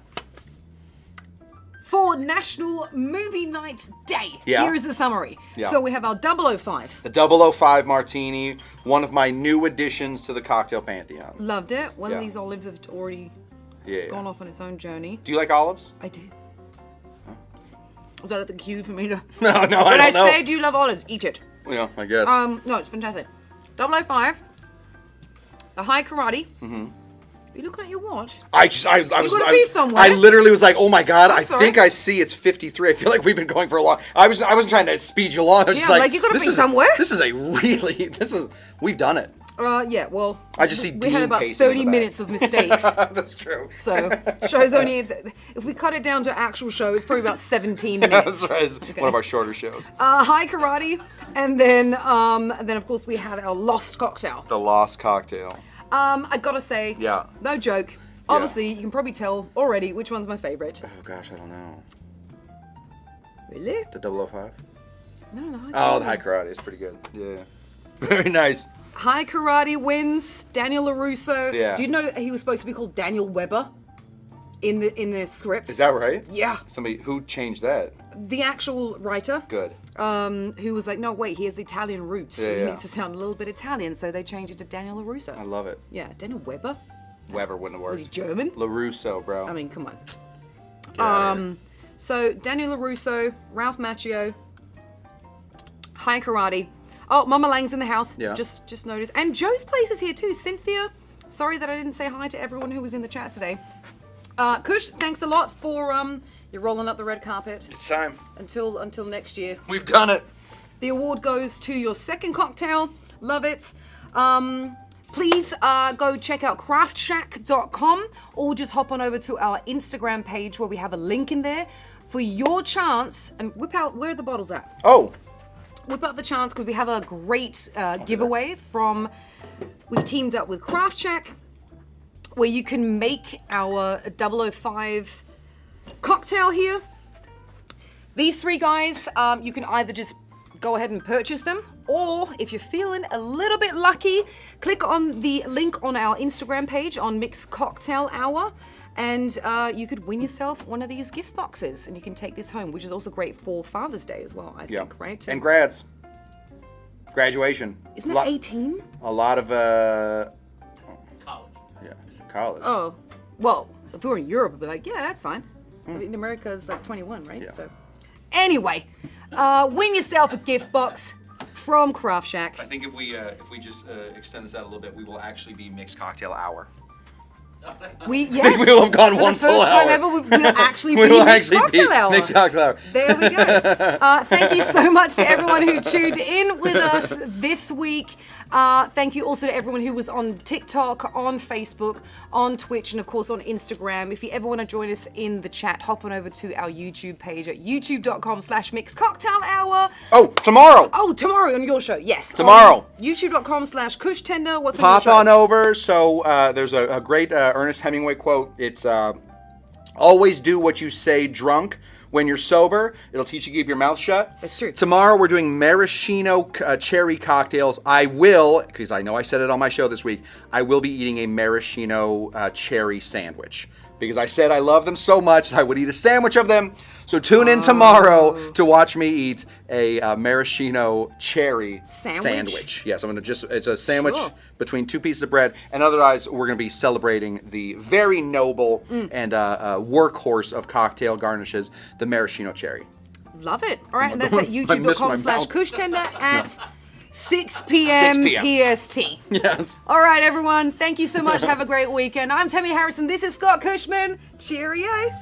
Speaker 2: for National Movie Night Day, here is the summary.
Speaker 1: Yeah.
Speaker 2: So we have our 005.
Speaker 1: The 005 martini, one of my new additions to the cocktail pantheon.
Speaker 2: Loved it. One of these olives have already gone off on its own journey.
Speaker 1: Do you like olives?
Speaker 2: I do. Was that at the cue for me to?
Speaker 1: No, I don't know.
Speaker 2: When I say, do you love olives? Eat it.
Speaker 1: Yeah, I guess.
Speaker 2: No, it's fantastic. 005. The High Karate. Mm-hmm. Are you looking at your watch?
Speaker 1: I was
Speaker 2: gonna be somewhere.
Speaker 1: I literally was like, oh my god,
Speaker 2: I'm
Speaker 1: I
Speaker 2: sorry.
Speaker 1: think I see it's 53. I feel like we've been going for a long. I wasn't trying to speed you along. I was just like,
Speaker 2: you gotta
Speaker 1: this
Speaker 2: be
Speaker 1: is
Speaker 2: somewhere.
Speaker 1: We've done it.
Speaker 2: Yeah, well,
Speaker 1: I just see
Speaker 2: we
Speaker 1: Dean
Speaker 2: had about
Speaker 1: pacing in
Speaker 2: 30
Speaker 1: the back.
Speaker 2: minutes of mistakes.
Speaker 1: That's true.
Speaker 2: So, show's only, if we cut it down to actual show, it's probably about 17 minutes.
Speaker 1: That's right. It's one of our shorter shows.
Speaker 2: High Karate, and then of course we have our Lost Cocktail.
Speaker 1: The Lost Cocktail.
Speaker 2: I gotta say, no joke. Obviously, you can probably tell already which one's my favorite.
Speaker 1: Oh gosh, I don't know.
Speaker 2: Really?
Speaker 1: The 005?
Speaker 2: No, the High Karate.
Speaker 1: Oh, the High Karate is pretty good. Yeah. Very nice.
Speaker 2: High Karate wins. Daniel LaRusso.
Speaker 1: Yeah.
Speaker 2: Do you know he was supposed to be called Daniel Weber in the script?
Speaker 1: Is that right?
Speaker 2: Yeah.
Speaker 1: Somebody who changed that?
Speaker 2: The actual writer.
Speaker 1: Good.
Speaker 2: Who was like, no, wait, he has Italian roots.
Speaker 1: Yeah,
Speaker 2: so he
Speaker 1: yeah.
Speaker 2: needs to sound a little bit Italian, so they changed it to Daniel LaRusso.
Speaker 1: I love it.
Speaker 2: Yeah, Daniel Weber.
Speaker 1: Weber wouldn't have worked.
Speaker 2: Was he German?
Speaker 1: LaRusso, bro.
Speaker 2: I mean, come on.
Speaker 1: Get out of here.
Speaker 2: So Daniel LaRusso, Ralph Macchio, High Karate. Oh, Mama Lang's in the house.
Speaker 1: Yeah.
Speaker 2: Just noticed. And Joe's place is here too. Cynthia. Sorry that I didn't say hi to everyone who was in the chat today. Kush, thanks a lot for you're rolling up the red carpet.
Speaker 1: It's time.
Speaker 2: Until next year.
Speaker 1: We've done it.
Speaker 2: The award goes to your second cocktail. Love it. Please go check out craftshack.com or just hop on over to our Instagram page where we have a link in there for your chance. And whip out, where are the bottles at?
Speaker 1: Oh.
Speaker 2: Whip out the chance because we have a great giveaway from, we've teamed up with Craft Shack where you can make our 005 cocktail here. These three guys, you can either just go ahead and purchase them, or if you're feeling a little bit lucky, click on the link on our Instagram page on Mixed Cocktail Hour, and you could win yourself one of these gift boxes, and you can take this home, which is also great for Father's Day as well, I think, right?
Speaker 1: And grads. Graduation.
Speaker 2: Isn't that 18?
Speaker 1: A lot of,
Speaker 3: College.
Speaker 1: yeah, college.
Speaker 2: Oh, well, if we were in Europe, I'd be like, yeah, that's fine. But in America, it's like 21, right?
Speaker 1: Yeah.
Speaker 2: So, anyway, win yourself a gift box from Craft Shack.
Speaker 1: I think if we just extend this out a little bit, we will actually be Mixed Cocktail Hour.
Speaker 2: Yes,
Speaker 1: we will have gone
Speaker 2: for
Speaker 1: one
Speaker 2: the
Speaker 1: full
Speaker 2: first time
Speaker 1: hour.
Speaker 2: ever, we'll actually
Speaker 1: We
Speaker 2: be
Speaker 1: will
Speaker 2: Mixed
Speaker 1: actually
Speaker 2: Cocktail
Speaker 1: be
Speaker 2: Hour.
Speaker 1: Mixed Cocktail Hour.
Speaker 2: There we go. Thank you so much to everyone who tuned in with us this week. Thank you also to everyone who was on TikTok, on Facebook, on Twitch, and of course on Instagram. If you ever want to join us in the chat, hop on over to our YouTube page at youtube.com/mixedcocktailhour.
Speaker 1: Oh, tomorrow.
Speaker 2: Oh, tomorrow on your show, yes.
Speaker 1: Tomorrow.
Speaker 2: youtube.com/kushtender. What's on
Speaker 1: Pop
Speaker 2: your show?
Speaker 1: on over. So there's a great Ernest Hemingway quote. It's always do what you say drunk. When you're sober, it'll teach you to keep your mouth shut.
Speaker 2: That's true.
Speaker 1: Tomorrow we're doing maraschino cherry cocktails. I will, because I know I said it on my show this week, I will be eating a maraschino cherry sandwich. Because I said I love them so much that I would eat a sandwich of them. So tune in tomorrow to watch me eat a maraschino cherry sandwich. Yes, I'm going to it's a sandwich between two pieces of bread. And otherwise, we're going to be celebrating the very noble and workhorse of cocktail garnishes, the maraschino cherry.
Speaker 2: Love it. All right, and that's at youtube.com/Kushtender at 6 p.m.
Speaker 1: 6 p.m.
Speaker 2: PST.
Speaker 1: Yes.
Speaker 2: All right, everyone. Thank you so much. Have a great weekend. I'm Tamee Harrison. This is Scott Cushman. Cheerio.